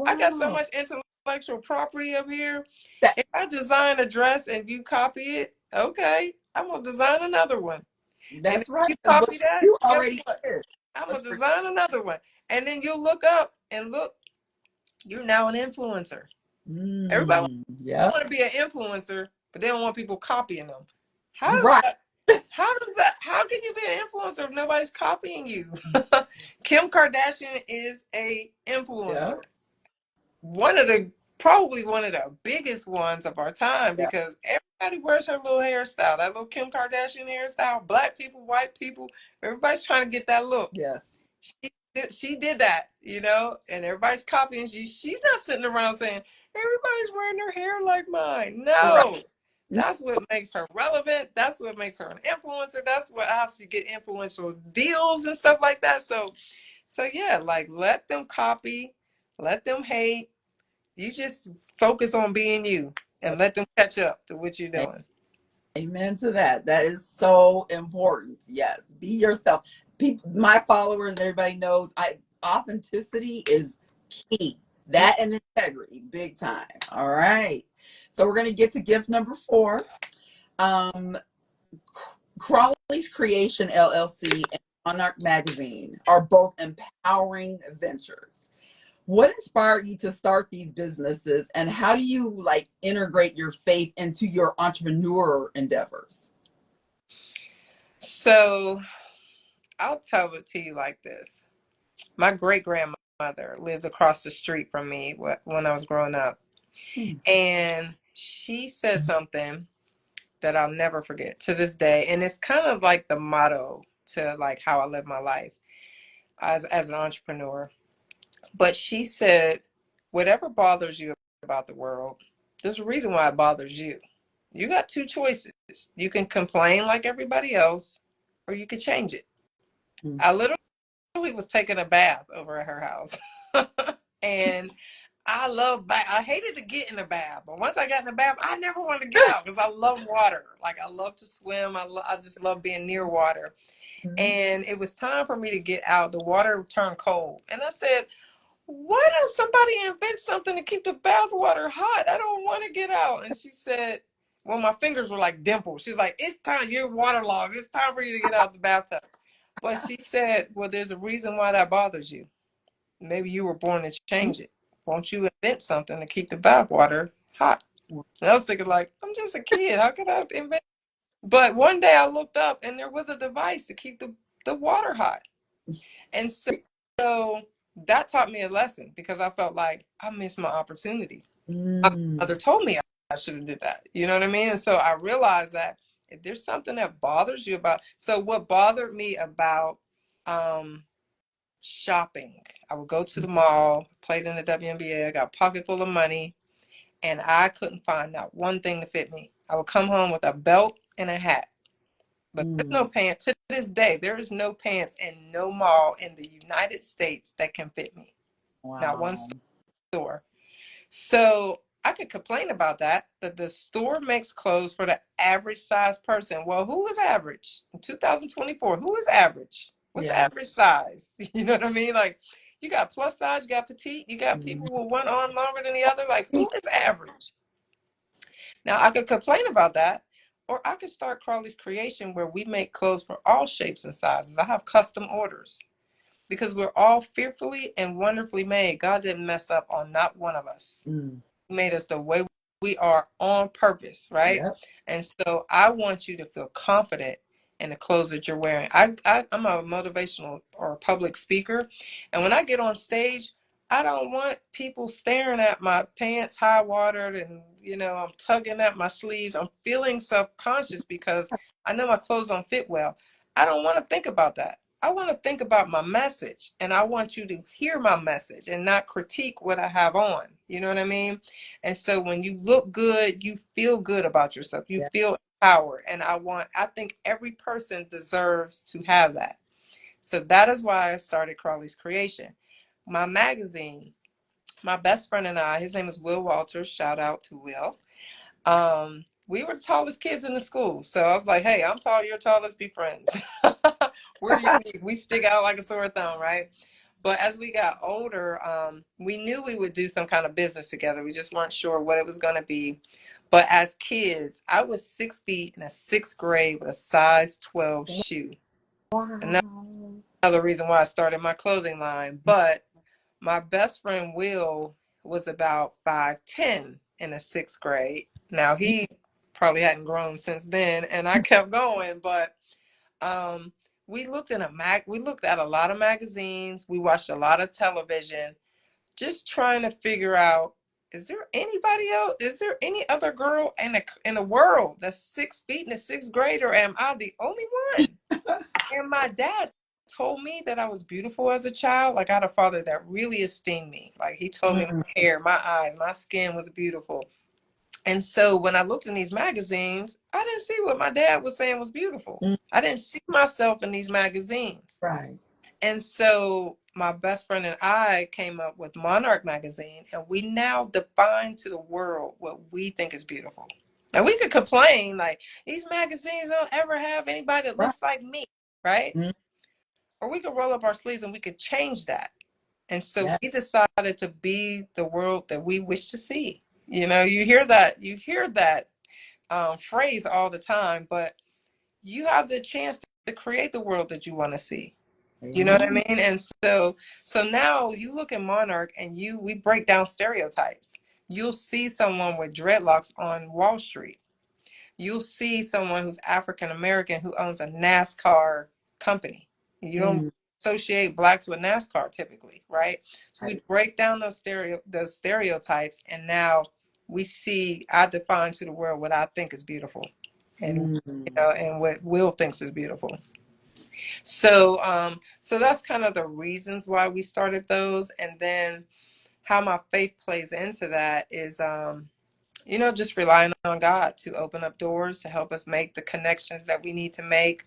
Speaker 2: I got so
Speaker 1: wow.
Speaker 2: much intellectual property up here.
Speaker 1: That
Speaker 2: If I design a dress and you copy it, okay, I'm gonna design another one. And if
Speaker 1: that's right.
Speaker 2: you
Speaker 1: That's what
Speaker 2: copy that,
Speaker 1: you
Speaker 2: guess
Speaker 1: already
Speaker 2: what?
Speaker 1: did.
Speaker 2: I'm gonna
Speaker 1: That's for
Speaker 2: design another one. And then you'll look up and look, you're now an influencer. Everybody
Speaker 1: yeah.
Speaker 2: want to be an influencer, but they don't want people copying them. How does
Speaker 1: Right.
Speaker 2: that? How can you be an influencer if nobody's copying you? Kim Kardashian is a
Speaker 1: Yeah.
Speaker 2: influencer. One of the Probably one of the biggest ones of our time
Speaker 1: Yeah.
Speaker 2: because everybody wears her little hairstyle, that little Kim Kardashian hairstyle. Black people, white people, everybody's trying to get that look.
Speaker 1: Yes.
Speaker 2: She did that, and everybody's copying. She's not sitting around saying, everybody's wearing their hair like mine.
Speaker 1: Right.
Speaker 2: No. That's what makes her relevant. That's what makes her an influencer. That's what helps you get influential deals and stuff like that. So yeah, like let them copy, let them hate. You just focus on being you and let them catch up to what you're doing.
Speaker 1: Amen to that. That is so important. Yes, be yourself. People, my followers, everybody knows authenticity is key. That and integrity, big time. All right. So we're gonna get to gift number 4. Um, Crawley's Creation LLC and Monarch Magazine are both empowering ventures. What inspired you to start these businesses, and how do you like integrate your faith into your entrepreneur endeavors?
Speaker 2: So I'll tell it to you like this. My great grandmother lived across the street from me when I was growing up.
Speaker 1: Hmm.
Speaker 2: And she said something that I'll never forget to this day. And it's kind of like the motto to like how I live my life as an entrepreneur. But she said, whatever bothers you about the world, there's a reason why it bothers you. You got two choices. You can complain like everybody else, or you could change it.
Speaker 1: Hmm.
Speaker 2: I literally was taking a bath over at her house. And I hated to get in the bath, but once I got in the bath, I never wanted to get out because I love water. Like I love to swim. I just love being near water. And it was time for me to get out. The water turned cold. And I said, why don't somebody invent something to keep the bath water hot? I don't want to get out. And she said, well, my fingers were like dimples. She's like, it's time, you're waterlogged. It's time for you to get out the bathtub. But she said, well, there's a reason why that bothers you. Maybe you were born to change it. Won't you invent something to keep the bath water hot? And I was thinking, like, I'm just a kid. How could I invent? But one day I looked up and there was a device to keep the water hot. And so that taught me a lesson because I felt like I missed my opportunity. My
Speaker 1: Mm.
Speaker 2: mother told me I should have did that. You know what I mean? And so I realized that if there's something that bothers you about, so what bothered me about um, shopping, I would go to the mall, played in the WNBA, I got a pocket full of money, and I couldn't find not one thing to fit me. I would come home with a belt and a hat. But there's
Speaker 1: Mm.
Speaker 2: no pants. To this day, there is no pants in no mall in the United States that can fit me. Not one
Speaker 1: Wow.
Speaker 2: store. So I could complain about that the store makes clothes for the average size person. Well, who is average? In 2024, who is average? What's the
Speaker 1: Yeah.
Speaker 2: average size? You know what I mean? Like, you got plus size, you got petite, you got
Speaker 1: Mhm.
Speaker 2: people with one arm longer than the other. Like, who is average? Now, I could complain about that, or I could start Crawley's Creation where we make clothes for all shapes and sizes. I have custom orders because we're all fearfully and wonderfully made. God didn't mess up on not one of us.
Speaker 1: Mm.
Speaker 2: He made us the way we are on purpose, right?
Speaker 1: Yep.
Speaker 2: And so I want you to feel confident in the clothes that you're wearing. I'm a motivational or public speaker. And when I get on stage, I don't want people staring at my pants high watered and, I'm tugging at my sleeves. I'm feeling self-conscious because I know my clothes don't fit well. I don't want to think about that. I want to think about my message, and I want you to hear my message and not critique what I have on. You know what I mean? And so when you look good, you feel good about yourself. You feel empowered. And I think every person deserves to have that. So that is why I started Crawley's Creation. My magazine, my best friend and I, his name is Will Walters. Shout out to Will. We were the tallest kids in the school. So I was like, hey, I'm tall, you're tall, let's be friends. We're unique. We stick out like a sore thumb, right? But as we got older, we knew we would do some kind of business together. We just weren't sure what it was going to be. But as kids, I was 6 feet in a sixth grade with a size 12 shoe.
Speaker 1: Wow.
Speaker 2: Another reason why I started my clothing line. But my best friend Will was about 5'10" in the sixth grade. Now he probably hadn't grown since then, and I kept going. But we looked at a lot of magazines. We watched a lot of television, just trying to figure out, is there anybody else? Is there any other girl in the world that's 6 feet in the sixth grade, or am I the only one? And my dad told me that I was beautiful as a child. Like, I had a father that really esteemed me. Like, he told me my hair, my eyes, my skin was beautiful. And so when I looked in these magazines, I didn't see what my dad was saying was beautiful. I didn't see myself in these magazines.
Speaker 1: Right.
Speaker 2: And so my best friend and I came up with Monarch magazine, and we now define to the world what we think is beautiful. And we could complain like, these magazines don't ever have anybody that looks like me, right? Or we could roll up our sleeves and we could change that. And so we decided to be the world that we wish to see. You hear that phrase all the time, but you have the chance to create the world that you want to see. You know what I mean? And so now you look at Monarch, and we break down stereotypes. You'll see someone with dreadlocks on Wall Street. You'll see someone who's African American who owns a NASCAR company. You don't associate blacks with NASCAR typically, right? So we break down those stereotypes, and now I define to the world what I think is beautiful, and and what Will thinks is beautiful. So that's kind of the reasons why we started those, and then how my faith plays into that is just relying on God to open up doors, to help us make the connections that we need to make,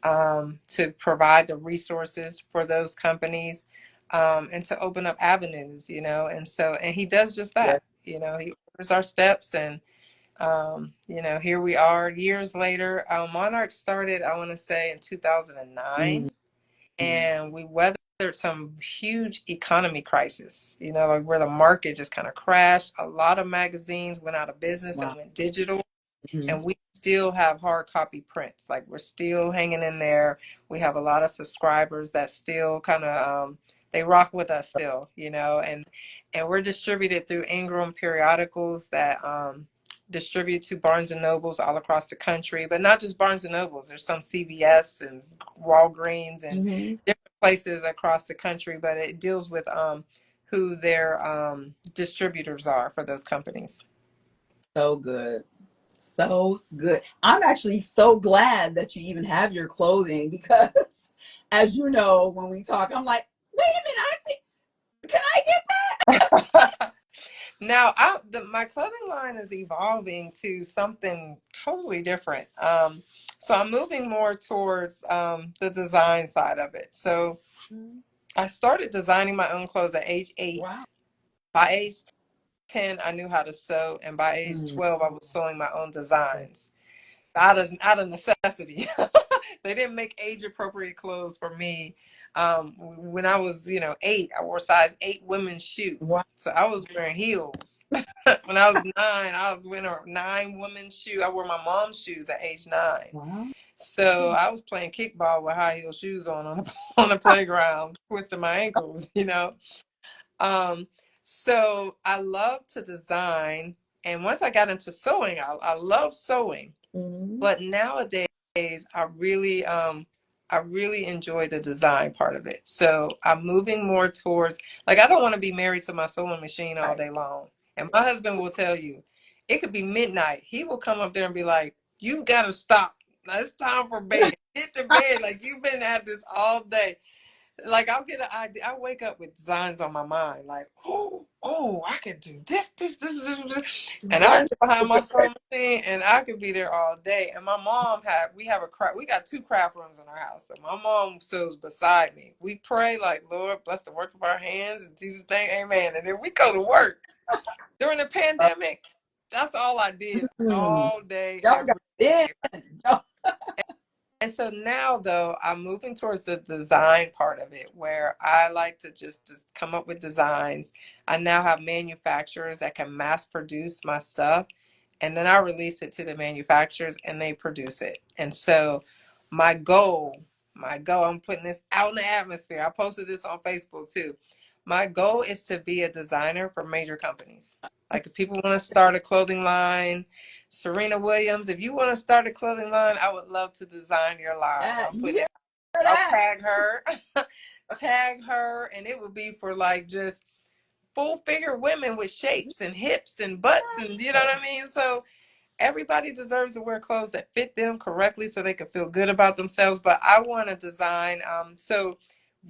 Speaker 2: to provide the resources for those companies, and to open up avenues, and he does just that. He orders our steps, and here we are years later. Monarch started, I want to say, in 2009, and we weathered some huge economy crisis, like where the market just kind of crashed. A lot of magazines went out of business and went digital, and we still have hard copy prints. Like, we're still hanging in there. We have a lot of subscribers that still kind of they rock with us still, and we're distributed through Ingram periodicals that distribute to Barnes and Nobles all across the country, but not just Barnes and Nobles. There's some CVS and Walgreens and different places across the country, but it deals with who their distributors are for those companies.
Speaker 1: So good. So good. I'm actually so glad that you even have your clothing, because as you know, when we talk, I'm like, wait a minute, can I get
Speaker 2: that? Now, my clothing line is evolving to something totally different. So I'm moving more towards the design side of it. So I started designing my own clothes at age 8. Wow. By age 10, I knew how to sew, and by age 12, I was sewing my own designs out of necessity. They didn't make age appropriate clothes for me. When I was 8, I wore size 8 women's shoes. Wow. So I was wearing heels. When I was 9, I was wearing a 9 women's shoe. I wore my mom's shoes at age 9. Wow. So I was playing kickball with high heel shoes on the playground, twisting my ankles. So I love to design, and once I got into sewing, I love sewing. But nowadays, I really I really enjoy the design part of it. So I'm moving more towards, like, I don't want to be married to my sewing machine all
Speaker 1: Right.
Speaker 2: day long. And my husband will tell you, it could be midnight. He will come up there and be like, you got to stop. Now it's time for bed. Get to bed. Like, you've been at this all day. Like, I'll get an idea. I wake up with designs on my mind. Like, oh, I could do this. And I
Speaker 1: Right.
Speaker 2: get behind my sewing machine and I could be there all day. And my mom we got 2 craft rooms in our house. So my mom sews beside me. We pray like, Lord, bless the work of our hands. In Jesus' name, amen. And then we go to work. During the pandemic, that's all I did
Speaker 1: Mm.
Speaker 2: all day,
Speaker 1: Y'all
Speaker 2: every
Speaker 1: got it.
Speaker 2: day.
Speaker 1: Y'all-
Speaker 2: And so now, though, I'm moving towards the design part of it where I like to just come up with designs. I now have manufacturers that can mass produce my stuff, and then I release it to the manufacturers and they produce it. And so I'm putting this out in the atmosphere. I posted this on Facebook too. My goal is to be a designer for major companies. Like, if people want to start a clothing line, Serena Williams, if you want to start a clothing line, I would love to design your line.
Speaker 1: Yeah,
Speaker 2: I'm
Speaker 1: you
Speaker 2: putting
Speaker 1: hear
Speaker 2: it, I'll
Speaker 1: that?
Speaker 2: tag her, tag her, and it would be for like just full figure women with shapes and hips and butts, and you know what I mean? So everybody deserves to wear clothes that fit them correctly so they can feel good about themselves. But I want to design, so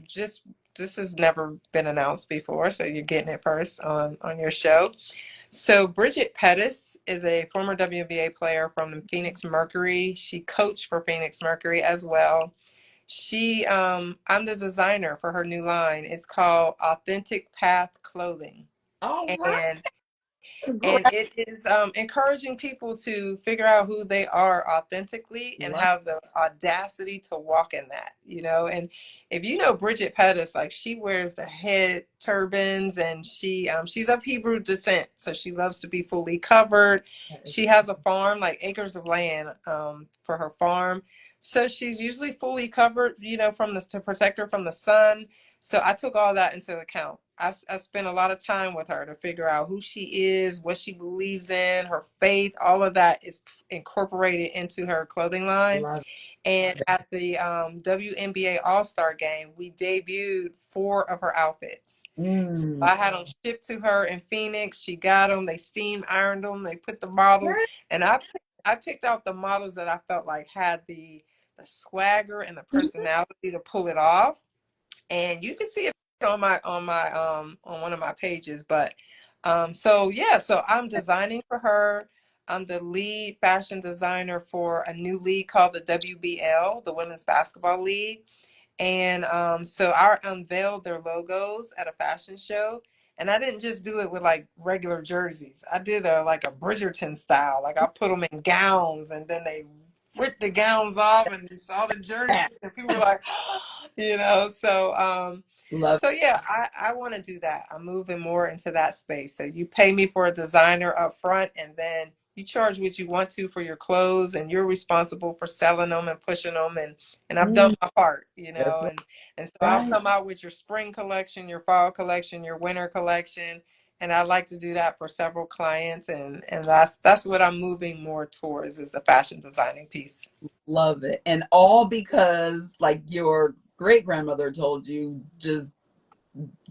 Speaker 2: just this has never been announced before, so you're getting it first on your show. So Bridget Pettis is a former WNBA player from the Phoenix Mercury. She coached for Phoenix Mercury as well. I'm the designer for her new line. It's called Authentic Path Clothing.
Speaker 1: All right.
Speaker 2: And
Speaker 1: Great.
Speaker 2: and it is encouraging people to figure out who they are authentically and
Speaker 1: Love.
Speaker 2: have the audacity to walk in that, you know. And if you know Bridget Pettis, like, she wears the head turbans, and she's of Hebrew descent, so she loves to be fully covered. She has a farm, like acres of land, for her farm, so she's usually fully covered, you know, from this to protect her from the sun. So I took all that into account. I spent a lot of time with her to figure out who she is, what she believes in, her faith. All of that is incorporated into her clothing line.
Speaker 1: Love
Speaker 2: And at the WNBA All-Star game, we debuted 4 of her outfits.
Speaker 1: it.
Speaker 2: So
Speaker 1: Mm.
Speaker 2: I had them shipped to her in Phoenix. She got them. They steam ironed them. They put the models, and I picked out the models that I felt like had the swagger and the personality to pull it off. And you can see it on one of my pages. But so yeah, so I'm designing for her. I'm the lead fashion designer for a new league called the WBL, the Women's Basketball League. And so I unveiled their logos at a fashion show. And I didn't just do it with like regular jerseys. I did like a Bridgerton style. Like, I put them in gowns, and then they ripped the gowns off, and you saw the jerseys,
Speaker 1: That.
Speaker 2: and people were like, you know. So
Speaker 1: Love.
Speaker 2: so yeah, I want to do that. I'm moving more into that space. So you pay me for a designer up front, and then you charge what you want to for your clothes, and you're responsible for selling them and pushing them. And I've done
Speaker 1: Mm.
Speaker 2: my part, you
Speaker 1: That's
Speaker 2: know. And so I'll
Speaker 1: right.
Speaker 2: come out with your spring collection, your fall collection, your winter collection. And I like to do that for several clients, and that's what I'm moving more towards, is the fashion designing piece.
Speaker 1: Love it. And all because, like, your great grandmother told you, just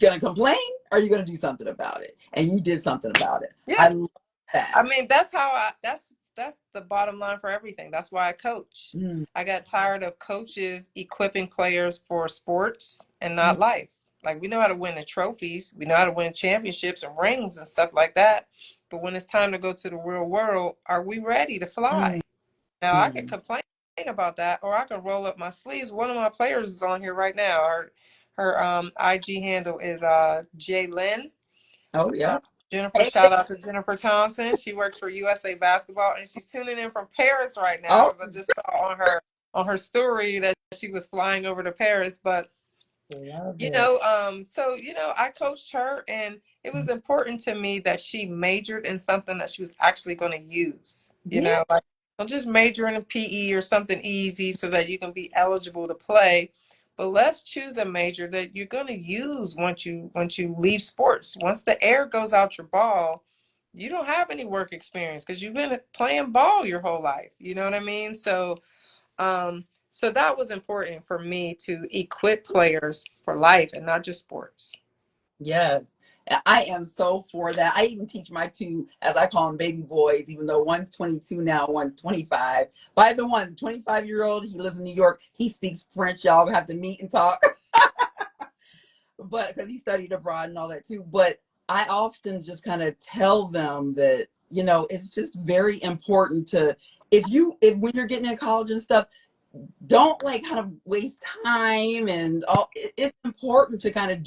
Speaker 1: gonna complain, or are you gonna do something about it? And you did something about it. I
Speaker 2: Yeah.
Speaker 1: love that.
Speaker 2: I mean, that's the bottom line for everything. That's why I coach.
Speaker 1: Mm.
Speaker 2: I got tired of coaches equipping players for sports and not life. Like, we know how to win the trophies, we know how to win championships and rings and stuff like that. But when it's time to go to the real world, are we ready to
Speaker 1: Mm.
Speaker 2: fly? Now, I could
Speaker 1: Mm.
Speaker 2: complain about that, or I could roll up my sleeves. One of my players is on here right now. Her IG handle is J Lynn.
Speaker 1: Oh
Speaker 2: uh,
Speaker 1: yeah.
Speaker 2: Jennifer,
Speaker 1: Hey.
Speaker 2: shout out to Jennifer Thompson. She works for USA Basketball, and she's tuning in from Paris right now,
Speaker 1: Oh,
Speaker 2: because I just saw on her story that she was flying over to Paris. But
Speaker 1: love
Speaker 2: you
Speaker 1: it.
Speaker 2: know, so you know, I coached her, and it was important to me that she majored in something that she was actually going to use. You
Speaker 1: Yeah.
Speaker 2: know, like, don't just major in a PE or something easy so that you can be eligible to play. But let's choose a major that you're going to use once you leave sports. Once the air goes out your ball, you don't have any work experience because you've been playing ball your whole life. You know what I mean? So So that was important for me to equip players for life and not just sports.
Speaker 1: Yes. I am so for that. I even teach my two, as I call them, baby boys, even though one's 22 now, one's 25. By the one, 25-year-old, he lives in New York. He speaks French. Y'all have to meet and talk. But because he studied abroad and all that too. But I often just kind of tell them that, it's just very important to, if when you're getting in college and stuff, don't like kind of waste time and all. It's important to kind of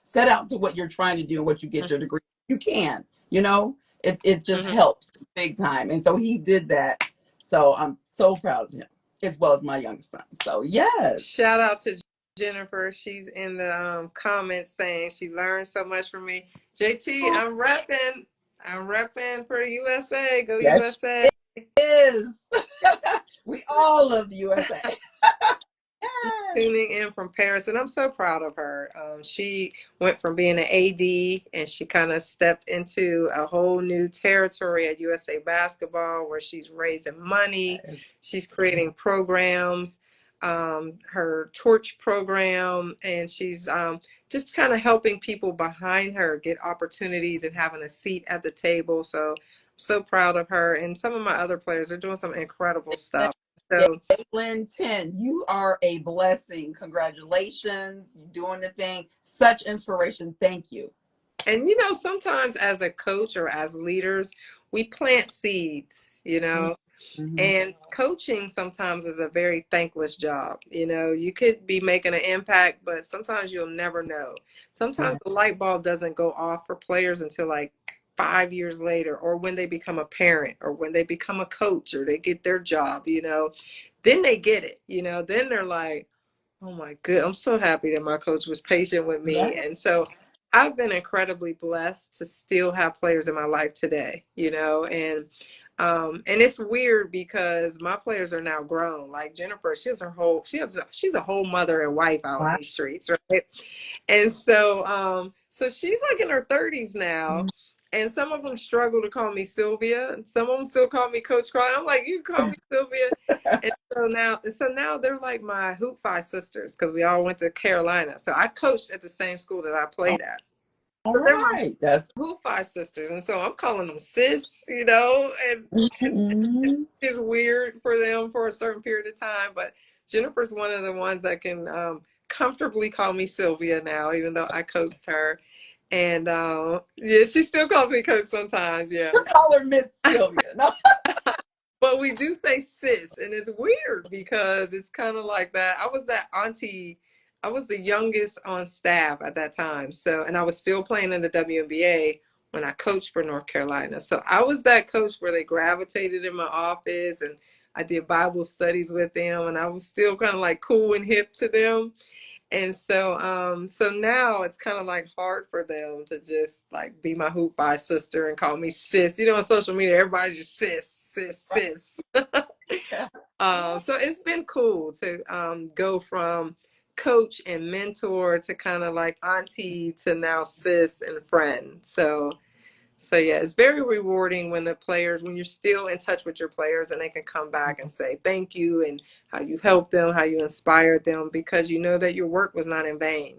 Speaker 1: set out to what you're trying to do and what you get your degree. You can, it just
Speaker 2: Mm-hmm.
Speaker 1: helps big time. And so he did that. So I'm so proud of him, as well as my youngest son. So yes.
Speaker 2: Shout out to Jennifer. She's in the comments saying she learned so much from me. JT, I'm repping. I'm repping for the USA. Go
Speaker 1: Yes,
Speaker 2: USA.
Speaker 1: it is. We all love the USA. Yes.
Speaker 2: Tuning in from Paris, and I'm so proud of her. She went from being an AD, and she kind of stepped into a whole new territory at USA Basketball, where she's raising money, she's creating programs, her Torch program, and she's just kind of helping people behind her get opportunities and having a seat at the table. So I'm so proud of her, and some of my other players are doing some incredible stuff. So
Speaker 1: Caitlin 10, you are a blessing. Congratulations. You're doing the thing. Such inspiration. Thank you.
Speaker 2: and sometimes as a coach or as leaders, we plant seeds,
Speaker 1: Mm-hmm.
Speaker 2: and coaching sometimes is a very thankless job. You could be making an impact, but sometimes you'll never know. Sometimes the light bulb doesn't go off for players until like 5 years later, or when they become a parent, or when they become a coach, or they get their job, then they get it, then they're like, oh my good. I'm so happy that my coach was patient with me.
Speaker 1: Yeah.
Speaker 2: And so I've been incredibly blessed to still have players in my life today, and it's weird because my players are now grown. Like Jennifer, she's a whole mother and wife out in
Speaker 1: Wow.
Speaker 2: these streets, right? And so she's like in her 30s now. And some of them struggle to call me Sylvia. And some of them still call me Coach Crawley. I'm like, you can call me Sylvia. And so now they're like my Hoop Five sisters, because we all went to Carolina. So I coached at the same school that I played at.
Speaker 1: All
Speaker 2: So they're my
Speaker 1: right. That's
Speaker 2: Hoop Five sisters. And so I'm calling them sis, and
Speaker 1: mm-hmm.
Speaker 2: it's weird for them for a certain period of time. But Jennifer's one of the ones that can comfortably call me Sylvia now, even though I coached her. And yeah, she still calls me coach sometimes. Yeah.
Speaker 1: Just call her Miss Sylvia. No.
Speaker 2: But we do say sis, and it's weird because it's kind of like that. I was that auntie. I was the youngest on staff at that time. So, and I was still playing in the WNBA when I coached for North Carolina. So I was that coach where they gravitated in my office, and I did Bible studies with them, and I was still kind of like cool and hip to them. And so now it's kind of like hard for them to just like be my hoop by sister and call me sis. On social media, everybody's just sis, sis, sis.
Speaker 1: Yeah.
Speaker 2: So it's been cool to go from coach and mentor to kind of like auntie to now sis and friend. So yeah, it's very rewarding when you're still in touch with your players, and they can come back and say thank you, and how you helped them, how you inspired them, because you know that your work was not in vain.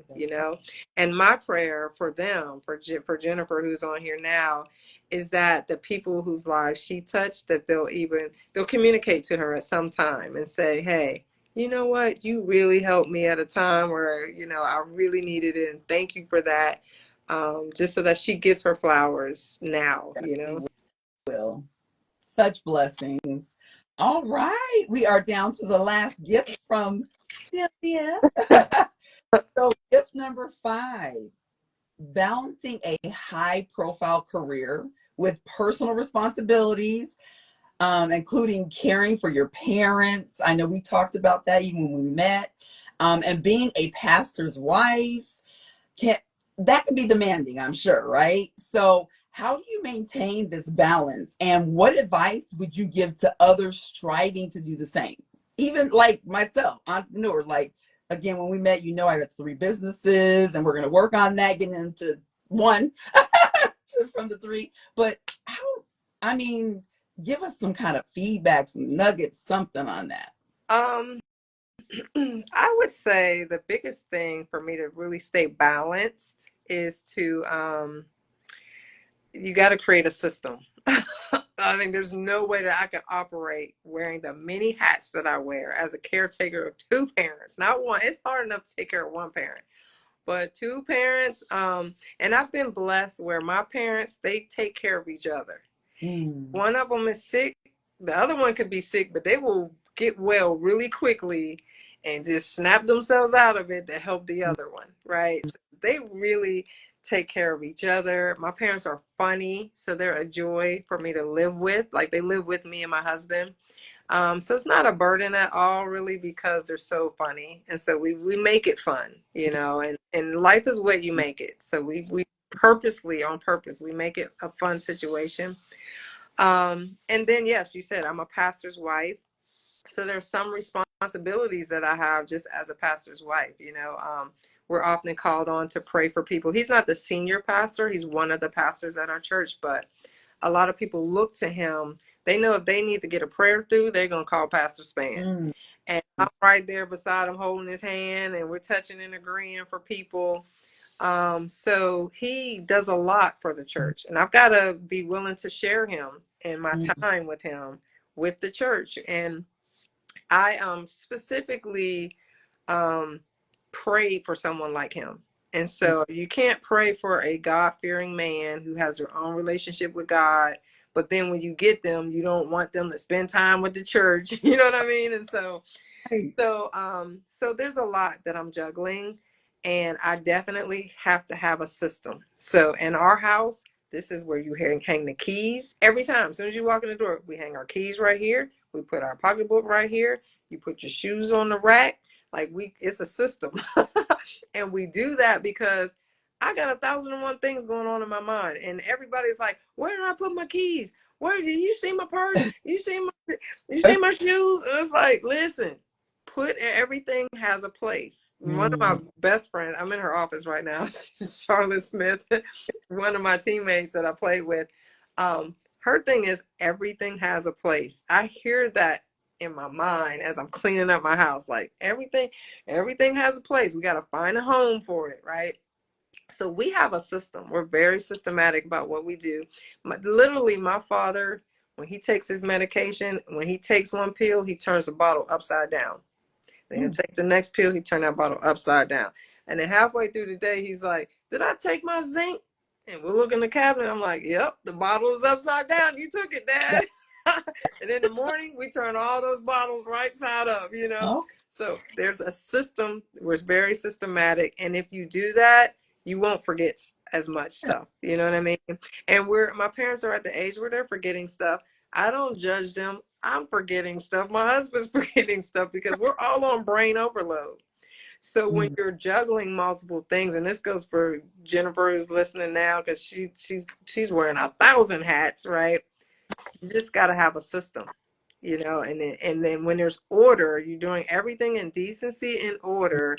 Speaker 2: And my prayer for them, for Jennifer, who's on here now, is that the people whose lives she touched, that they'll communicate to her at some time and say, hey, you know what, you really helped me at a time where I really needed it, and thank you for that. Just so that she gets her flowers now.
Speaker 1: We will. Such blessings. All right. We are down to the last gift from Sylvia. So gift number 5. Balancing a high profile career with personal responsibilities, including caring for your parents. I know we talked about that even when we met, and being a pastor's wife. Can That can be demanding, I'm sure, right? So how do you maintain this balance, and what advice would you give to others striving to do the same? Even like myself, entrepreneur, like again, when we met, I got 3 businesses, and we're going to work on that, getting into one from the 3. But how, I mean, give us some kind of feedback, some nuggets, something on that.
Speaker 2: Um, I would say the biggest thing for me to really stay balanced is to you got to create a system. I mean, there's no way that I can operate wearing the many hats that I wear as a caretaker of two parents, not one. It's hard enough to take care of one parent, but two parents. And I've been blessed where my parents, they take care of each other. One of them is sick, the other one could be sick, but they will get well really quickly and just snap themselves out of it to help the other one, right? So they really take care of each other. My parents are funny, so they're a joy for me to live with. Like they live with me and my husband. So it's not a burden at all, really, because they're so funny. And so we make it fun, and life is what you make it. So we purposely, on purpose, we make it a fun situation. And then, yes, you said I'm a pastor's wife. So there's some responsibilities that I have just as a pastor's wife. We're often called on to pray for people. He's not the senior pastor. He's one of the pastors at our church, but a lot of people look to him. They know if they need to get a prayer through, they're going to call Pastor Spann. And I'm right there beside him holding his hand, and we're touching and agreeing for people. So he does a lot for the church, and I've got to be willing to share him and my time with him with the church. And I specifically prayed for someone like him. And so you can't pray for a God-fearing man who has their own relationship with God, but then when you get them, you don't want them to spend time with the church. You know what I mean? And so there's a lot that I'm juggling, and I definitely have to have a system. So in our house, this is where you hang the keys every time. As soon as you walk in the door, we hang our keys right here. We put our pocketbook right here. You put your shoes on the rack. It's a system. And we do that because I got 1,001 things going on in my mind. And everybody's like, where did I put my keys? Where did you see my purse? You see my shoes? And it's like, listen, everything has a place. One of my best friends, I'm in her office right now, Charlotte Smith, one of my teammates that I played with. Her thing is everything has a place. I hear that in my mind as I'm cleaning up my house. Like everything has a place. We got to find a home for it, right? So we have a system. We're very systematic about what we do. Literally, my father, when he takes his medication, when he takes one pill, he turns the bottle upside down. Then he'll take the next pill, he turn that bottle upside down. And then halfway through the day, he's like, did I take my zinc? And we'll look in the cabinet. I'm like, yep, the bottle is upside down. You took it, Dad. And in the morning, we turn all those bottles right side up. So there's a system where it's very systematic. And if you do that, you won't forget as much stuff. You know what I mean? And my parents are at the age where they're forgetting stuff. I don't judge them. I'm forgetting stuff. My husband's forgetting stuff because we're all on brain overload. So when you're juggling multiple things, and this goes for Jennifer who's listening now because she's wearing 1,000 hats, right? You just got to have a system, and then when there's order, you're doing everything in decency and order.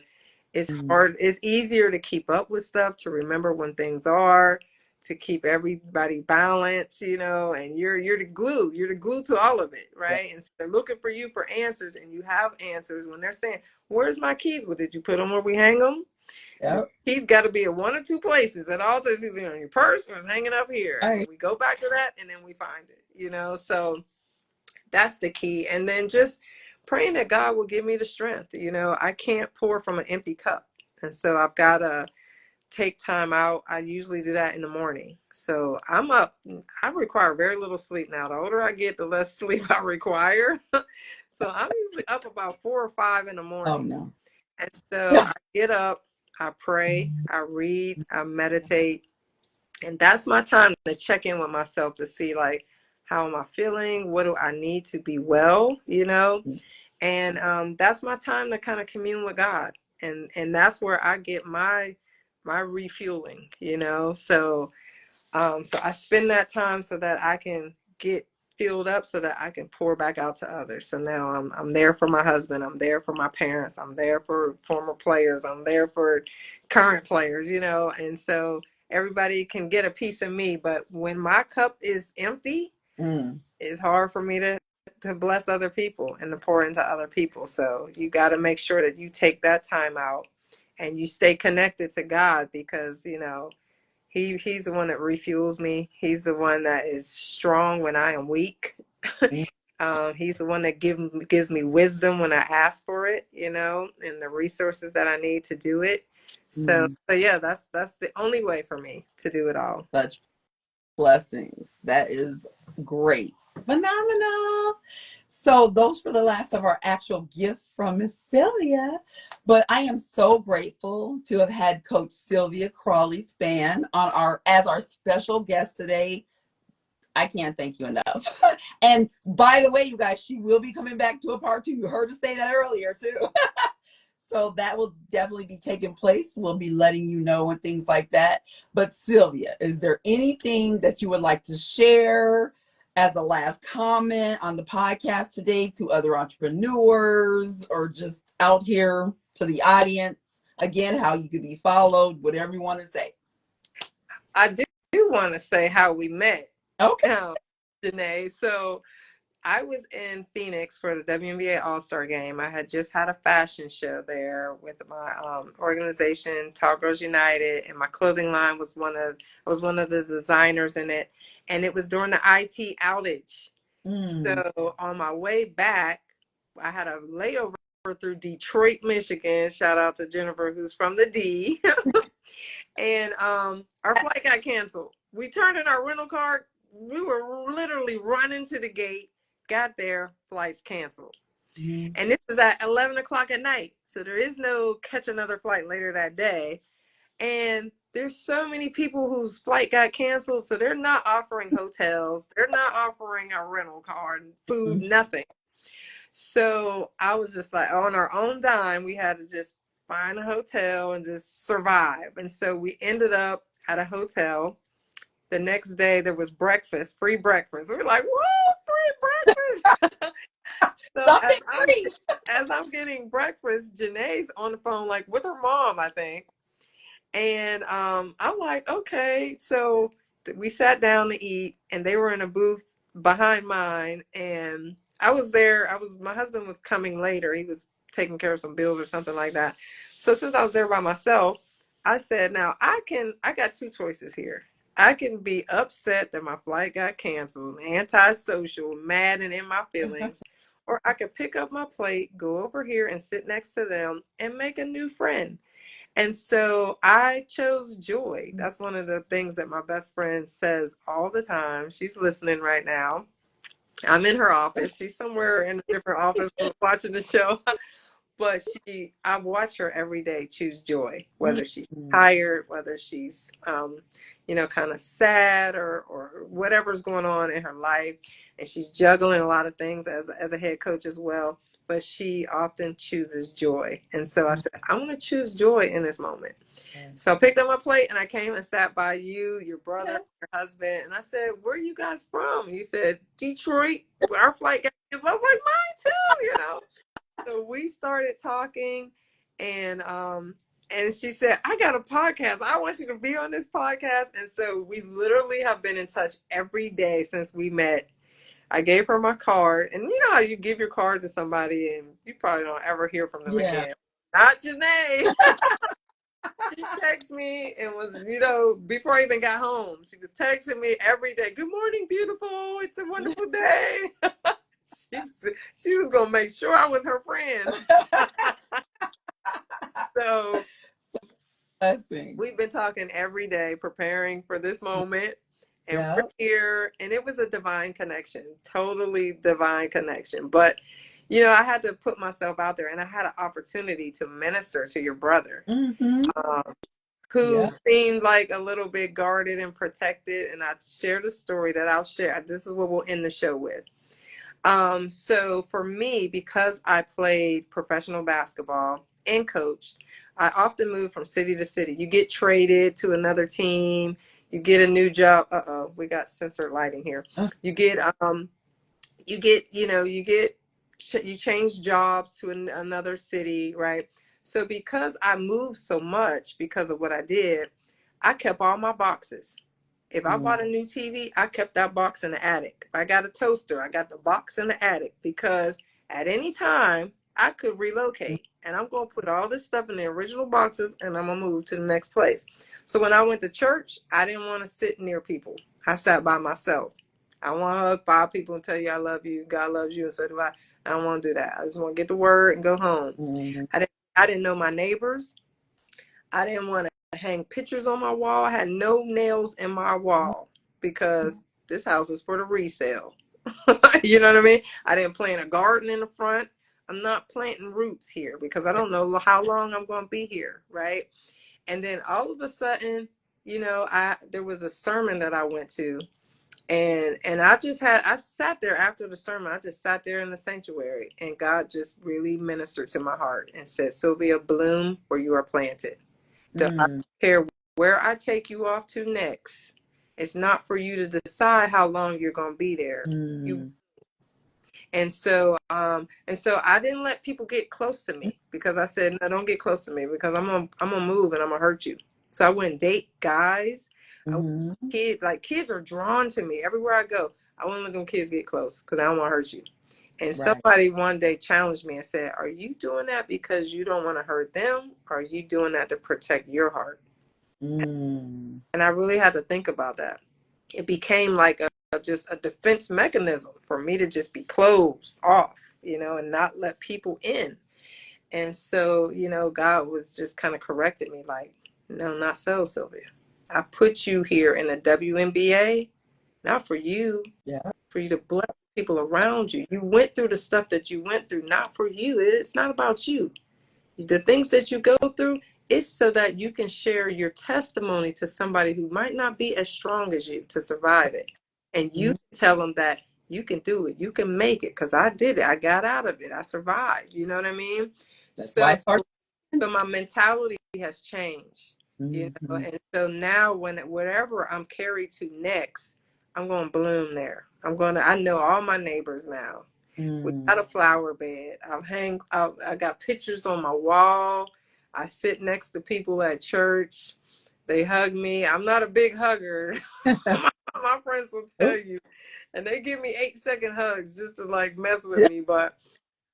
Speaker 2: It's hard. It's easier to keep up with stuff, to remember when things are, to keep everybody balanced, and you're the glue. You're the glue to all of it, right? And so they're looking for you for answers, and you have answers when they're saying, "Where's my keys? Well, did you put them where we hang them?" The keys got to be at one or two places at all times, either on your purse or it's hanging up here. And we go back to that, and then we find it. So that's the key. And then just praying that God will give me the strength. I can't pour from an empty cup. And so I've got to take time out. I usually do that in the morning. So I'm up. I require very little sleep now. The older I get, the less sleep I require. So I'm usually up about 4 or 5 in the morning.
Speaker 1: Oh, no.
Speaker 2: And so I get up, I pray, I read, I meditate. And that's my time to check in with myself to see, like, how am I feeling? What do I need to be well? And that's my time to kind of commune with God. And that's where I get my refueling, so I spend that time so that I can get filled up so that I can pour back out to others. So now I'm there for my husband. I'm there for my parents. I'm there for former players. I'm there for current players, and so everybody can get a piece of me. But when my cup is empty, it's hard for me to to bless other people and to pour into other people. So you got to make sure that you take that time out and you stay connected to God, because, you know, he's the one that refuels me. He's the one that is strong when I am weak. He's the one that gives me wisdom when I ask for it, you know, and the resources that I need to do it. So, so yeah, that's the only way for me to do it all.
Speaker 1: Such blessings. That is great. Phenomenal. So those were the last of our actual gifts from Miss Sylvia. But I am so grateful to have had Coach Sylvia Crawley Spann on as our special guest today. I can't thank you enough. And by the way, you guys, she will be coming back to a part 2. You heard her say that earlier too. So that will definitely be taking place. We'll be letting you know and things like that. But Sylvia, is there anything that you would like to share as a last comment on the podcast today to other entrepreneurs, or just out here to the audience? Again, how you could be followed, whatever you want to say.
Speaker 2: I do want to say how we met.
Speaker 1: Okay.
Speaker 2: Jenée. So I was in Phoenix for the WNBA All-Star Game. I had just had a fashion show there with my organization, Tall Girls United, and my clothing line was I was one of the designers in it, and it was during the IT outage. So on my way back, I had a layover through Detroit, Michigan. Shout out to Jennifer, who's from the D. And our flight got canceled. We turned in our rental car. We were literally running to the gate. Got there, flights canceled. And this was at 11 o'clock at night. So there is no catch another flight later that day. And there's so many people whose flight got canceled. So they're not offering hotels. They're not offering a rental car, food, nothing. So I was just like, on our own dime, we had to just find a hotel and just survive. And so we ended up at a hotel. The next day there was breakfast, free breakfast. We were like, whoa, free breakfast. So as I'm getting breakfast, Jenée's on the phone, like with her mom, I think. And I'm like, okay. So we sat down to eat, and they were in a booth behind mine. And I was there. My husband was coming later. He was taking care of some bills or something like that. So since I was there by myself, I said, now I got 2 choices here. I can be upset that my flight got canceled, antisocial, mad and in my feelings, or I could pick up my plate, go over here and sit next to them and make a new friend. And so I chose joy. That's one of the things that my best friend says all the time. She's listening right now. I'm in her office. She's somewhere in a different office watching the show. But I watch her every day choose joy, whether she's tired, whether she's, kind of sad or whatever's going on in her life. And she's juggling a lot of things as a head coach as well. But she often chooses joy. And so I said, I want to choose joy in this moment. So I picked up my plate and I came and sat by you, your brother, your husband. And I said, where are you guys from? And you said, Detroit. Our flight got canceled. I was like, mine too, So we started talking, and she said, I got a podcast. I want you to be on this podcast. And so we literally have been in touch every day since we met. I gave her my card, and you know how you give your card to somebody and you probably don't ever hear from them again. Not Jenée. She texted me and was, before I even got home, she was texting me every day. Good morning, beautiful. It's a wonderful day. She was going to make sure I was her friend. So we've been talking every day, preparing for this moment. And we're here. And it was a divine connection, totally divine connection. But, I had to put myself out there, and I had an opportunity to minister to your brother, who seemed like a little bit guarded and protected. And I shared a story that I'll share. This is what we'll end the show with. So for me, because I played professional basketball and coached, I often moved from city to city. You get traded to another team, you get a new job. We got censored lighting here. You change jobs to another city, right? So because I moved so much because of what I did, I kept all my boxes. If I bought a new TV, I kept that box in the attic. If I got a toaster, I got the box in the attic, because at any time I could relocate, and I'm going to put all this stuff in the original boxes, and I'm going to move to the next place. So when I went to church, I didn't want to sit near people. I sat by myself. I want to hug 5 people and tell you I love you. God loves you, and so do I. I don't want to do that. I just want to get the word and go home.
Speaker 1: Mm-hmm.
Speaker 2: I didn't know my neighbors. I didn't want to hang pictures on my wall. I had no nails in my wall because this house is for the resale. You know what I mean? I didn't plant a garden in the front. I'm not planting roots here because I don't know how long I'm going to be here, right? And then all of a sudden, there was a sermon that I went to, and I sat there after the sermon. I just sat there in the sanctuary, and God just really ministered to my heart and said, Sylvia, bloom where you are planted. Don't care where I take you off to next. It's not for you to decide how long you're going to be there. And so I didn't let people get close to me, because I said, no, don't get close to me, because I'm gonna move and I'm gonna hurt you. So I wouldn't date guys. Kids are drawn to me everywhere I go. I wouldn't let them kids get close because I don't want to hurt you. And somebody one day challenged me and said, are you doing that because you don't want to hurt them? Or are you doing that to protect your heart? And I really had to think about that. It became like just a defense mechanism for me to just be closed off, and not let people in. And so, God was just kind of corrected me, like, no, not so, Sylvia. I put you here in the WNBA, not for you, for you to bless people around you. You went through the stuff that you went through, not for you. It's not about you. The things that you go through, it's so that you can share your testimony to somebody who might not be as strong as you to survive it. And you tell them that you can do it. You can make it, because I did it. I got out of it. I survived. You know what I mean? So my mentality has changed, and so now whatever I'm carried to next, I'm going to bloom there. I know all my neighbors now. We got a flower bed. I got pictures on my wall. I sit next to people at church. They hug me. I'm not a big hugger. My friends will tell you, and they give me 8-second hugs just to like mess with me, but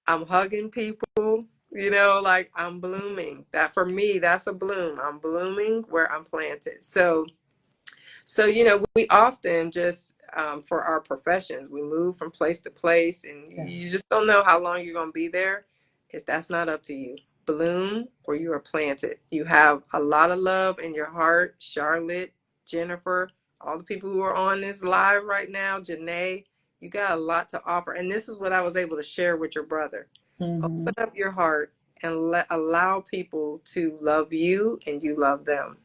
Speaker 2: I'm hugging people, like I'm blooming. That for me, that's a bloom. I'm blooming where I'm planted. So, we often just, for our professions, we move from place to place, and you just don't know how long you're going to be there. That's not up to you. Bloom where you are planted. You have a lot of love in your heart. Charlotte, Jennifer, all the people who are on this live right now, Jenée, you got a lot to offer. And this is what I was able to share with your brother. Open up your heart and allow people to love you, and you love them.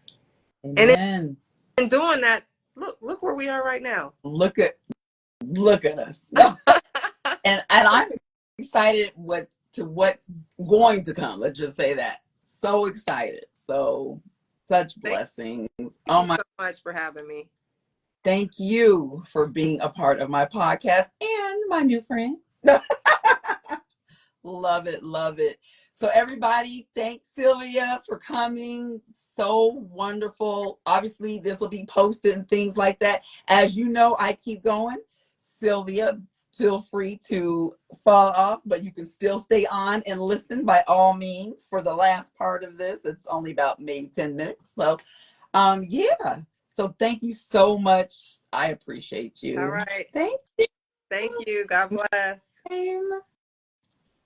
Speaker 1: Amen.
Speaker 2: And in doing that, look where we are right now.
Speaker 1: Look at us. and I'm excited what's going to come. Let's just say that. So excited. So such blessings.
Speaker 2: Thank you so much for having me.
Speaker 1: Thank you for being a part of my podcast and my new friend. Love it. Love it. So everybody, thanks Sylvia for coming. So wonderful. Obviously, this will be posted and things like that. As you know, I keep going. Sylvia, feel free to fall off, but you can still stay on and listen by all means for the last part of this. It's only about maybe 10 minutes. So, yeah. So thank you so much. I appreciate you.
Speaker 2: All right.
Speaker 1: Thank you.
Speaker 2: Thank you. God bless.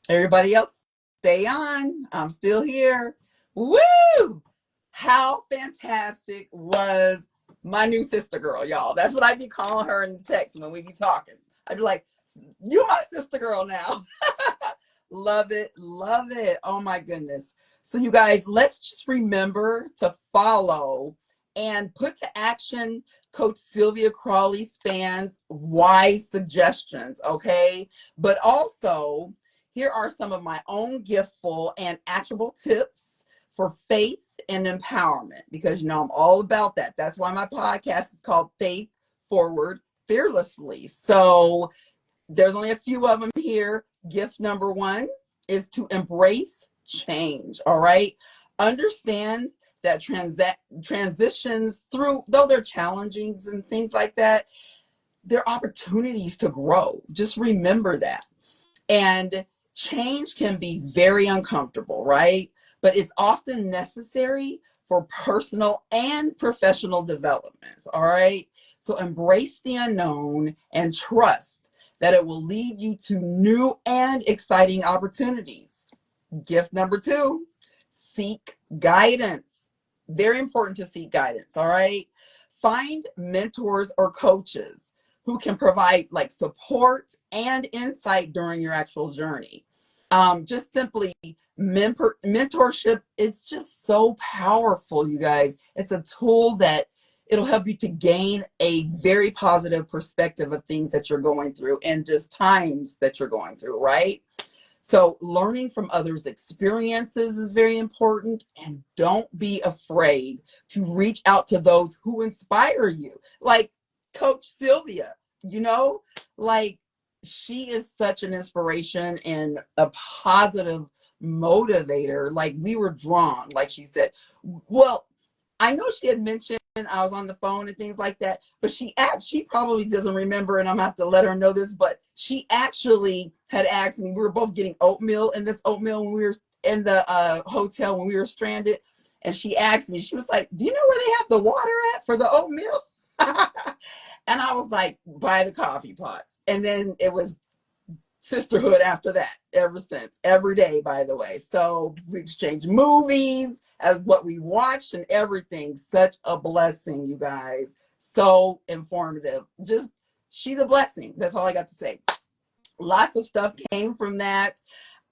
Speaker 1: Everybody else, stay on. I'm still here. Woo! How fantastic was my new sister girl, y'all? That's what I be calling her in the text when we be talking. I'd be like, you my sister girl now. Love it. Love it. Oh my goodness. So you guys, let's just remember to follow and put to action Coach Sylvia Crawley Spann's wise suggestions, okay? But also, here are some of my own giftful and actionable tips for faith and empowerment, because I'm all about that. That's why my podcast is called Faith Forward Fearlessly. So there's only a few of them here. Gift number 1 is to embrace change, all right? Understand that transitions through, though they're challenging and things like that, they're opportunities to grow. Just remember that. And change can be very uncomfortable, right? But it's often necessary for personal and professional development, all right? So embrace the unknown and trust that it will lead you to new and exciting opportunities. Gift number 2, seek guidance. Very important to seek guidance, all right? Find mentors or coaches who can provide like support and insight during your actual journey. Just simply mentorship, it's just so powerful, you guys. It's a tool that it'll help you to gain a very positive perspective of things that you're going through and just times that you're going through, right? So learning from others' experiences is very important, and don't be afraid to reach out to those who inspire you. Like Coach Sylvia, you know, like she is such an inspiration and a positive motivator. Like we were drawn, like she said. Well, I know she had mentioned I was on the phone and things like that, but she probably doesn't remember, and I'm gonna have to let her know this, but she actually had asked me, we were both getting oatmeal when we were in the hotel when we were stranded, and she asked me, she was like, do you know where they have the water at for the oatmeal? And I was like, by the coffee pots. And then it was sisterhood after that, ever since, every day, by the way. So we exchanged movies as what we watched and everything. Such a blessing, you guys. So informative. Just, she's a blessing. That's all I got to say. Lots of stuff came from that.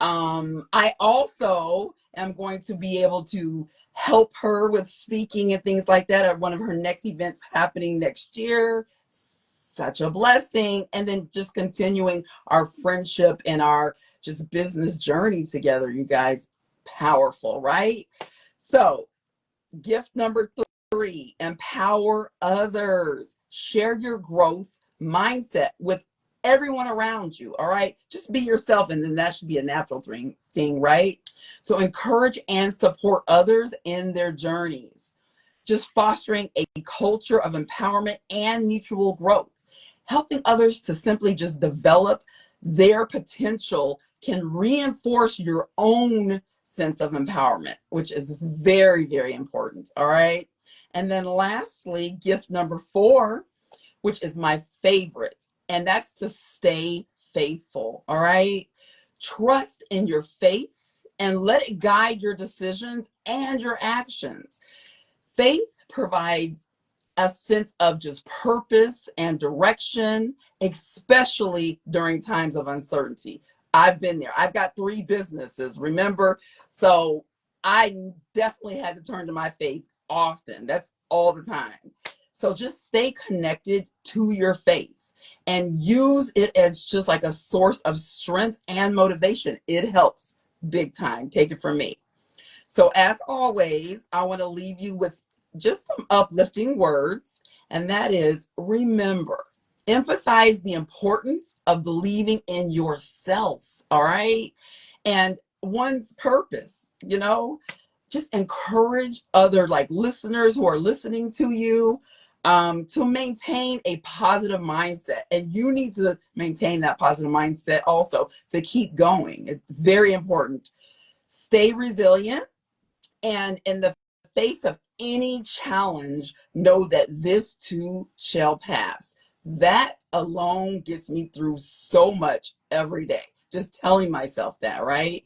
Speaker 1: I also am going to be able to help her with speaking and things like that at one of her next events happening next year. Such a blessing. And then just continuing our friendship and our just business journey together, you guys. Powerful, right? So gift number 3, empower others. Share your growth mindset with everyone around you, all right? Just be yourself, and then that should be a natural thing, right? So encourage and support others in their journeys. Just fostering a culture of empowerment and mutual growth. Helping others to simply just develop their potential can reinforce your own sense of empowerment, which is very, very important. All right. And then lastly, gift number 4, which is my favorite, and that's to stay faithful. All right. Trust in your faith and let it guide your decisions and your actions. Faith provides a sense of just purpose and direction, especially during times of uncertainty. I've been there. I've got 3 businesses, remember? So I definitely had to turn to my faith often. That's all the time. So just stay connected to your faith and use it as just like a source of strength and motivation. It helps big time. Take it from me. So as always, I want to leave you with just some uplifting words, and that is, remember, emphasize the importance of believing in yourself, all right? And one's purpose, just encourage other like listeners who are listening to you to maintain a positive mindset. And you need to maintain that positive mindset also to keep going. It's very important. Stay resilient. And in the face of any challenge, know that this too shall pass. That alone gets me through so much every day. Just telling myself that, right?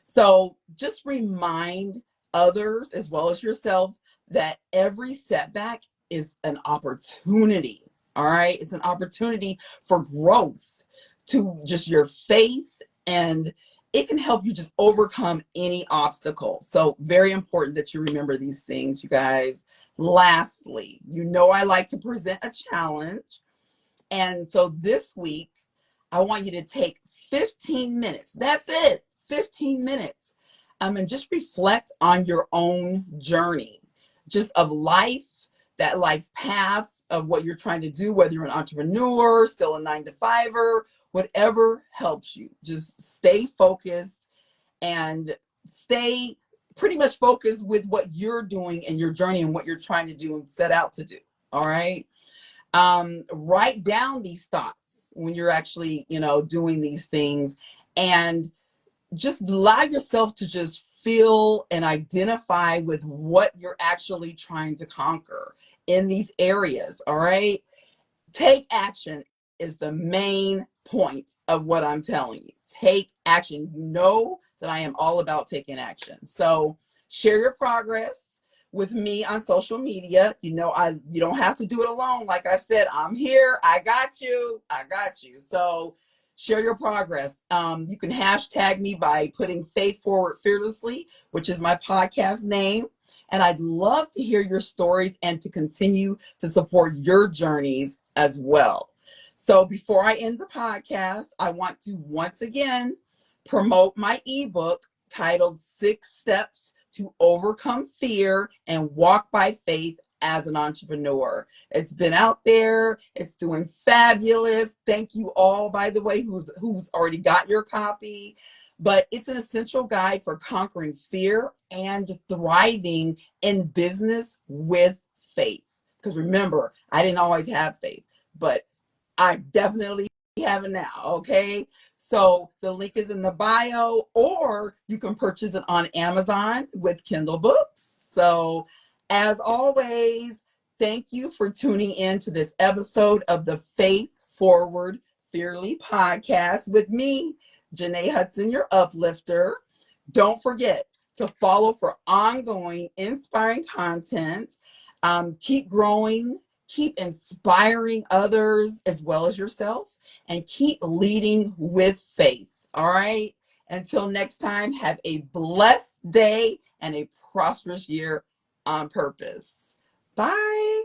Speaker 1: So just remind others as well as yourself that every setback is an opportunity. All right. It's an opportunity for growth to just your faith, and it can help you just overcome any obstacle. So very important that you remember these things, you guys. Lastly, I like to present a challenge. And so this week, I want you to take 15 minutes. That's it, 15 minutes. And just reflect on your own journey, just of life, that life path of what you're trying to do, whether you're an entrepreneur, still a 9-to-5er, whatever helps you. Just stay focused and stay pretty much focus with what you're doing in your journey and what you're trying to do and set out to do. All right. Write down these thoughts when you're actually, doing these things, and just allow yourself to just feel and identify with what you're actually trying to conquer in these areas. All right. Take action is the main point of what I'm telling you. Take action. You know that I am all about taking action. So share your progress with me on social media. You don't have to do it alone. Like I said, I'm here. I got you. So share your progress. You can hashtag me by putting Faith Forward Fearlessly, which is my podcast name. And I'd love to hear your stories and to continue to support your journeys as well. So before I end the podcast, I want to once again promote my ebook titled 6 Steps to Overcome Fear and Walk by Faith as an Entrepreneur. It's been out there. It's doing fabulous. Thank you all, by the way, who's already got your copy. But it's an essential guide for conquering fear and thriving in business with faith. Because remember, I didn't always have faith, but I definitely have it now. Okay. So the link is in the bio, or you can purchase it on Amazon with Kindle books. So as always, thank you for tuning in to this episode of the Faith Forward Fearlessly podcast with me, Jenée Hudson, your uplifter. Don't forget to follow for ongoing inspiring content. Keep growing, keep inspiring others as well as yourself, and keep leading with faith. All right. Until next time, have a blessed day and a prosperous year on purpose. Bye.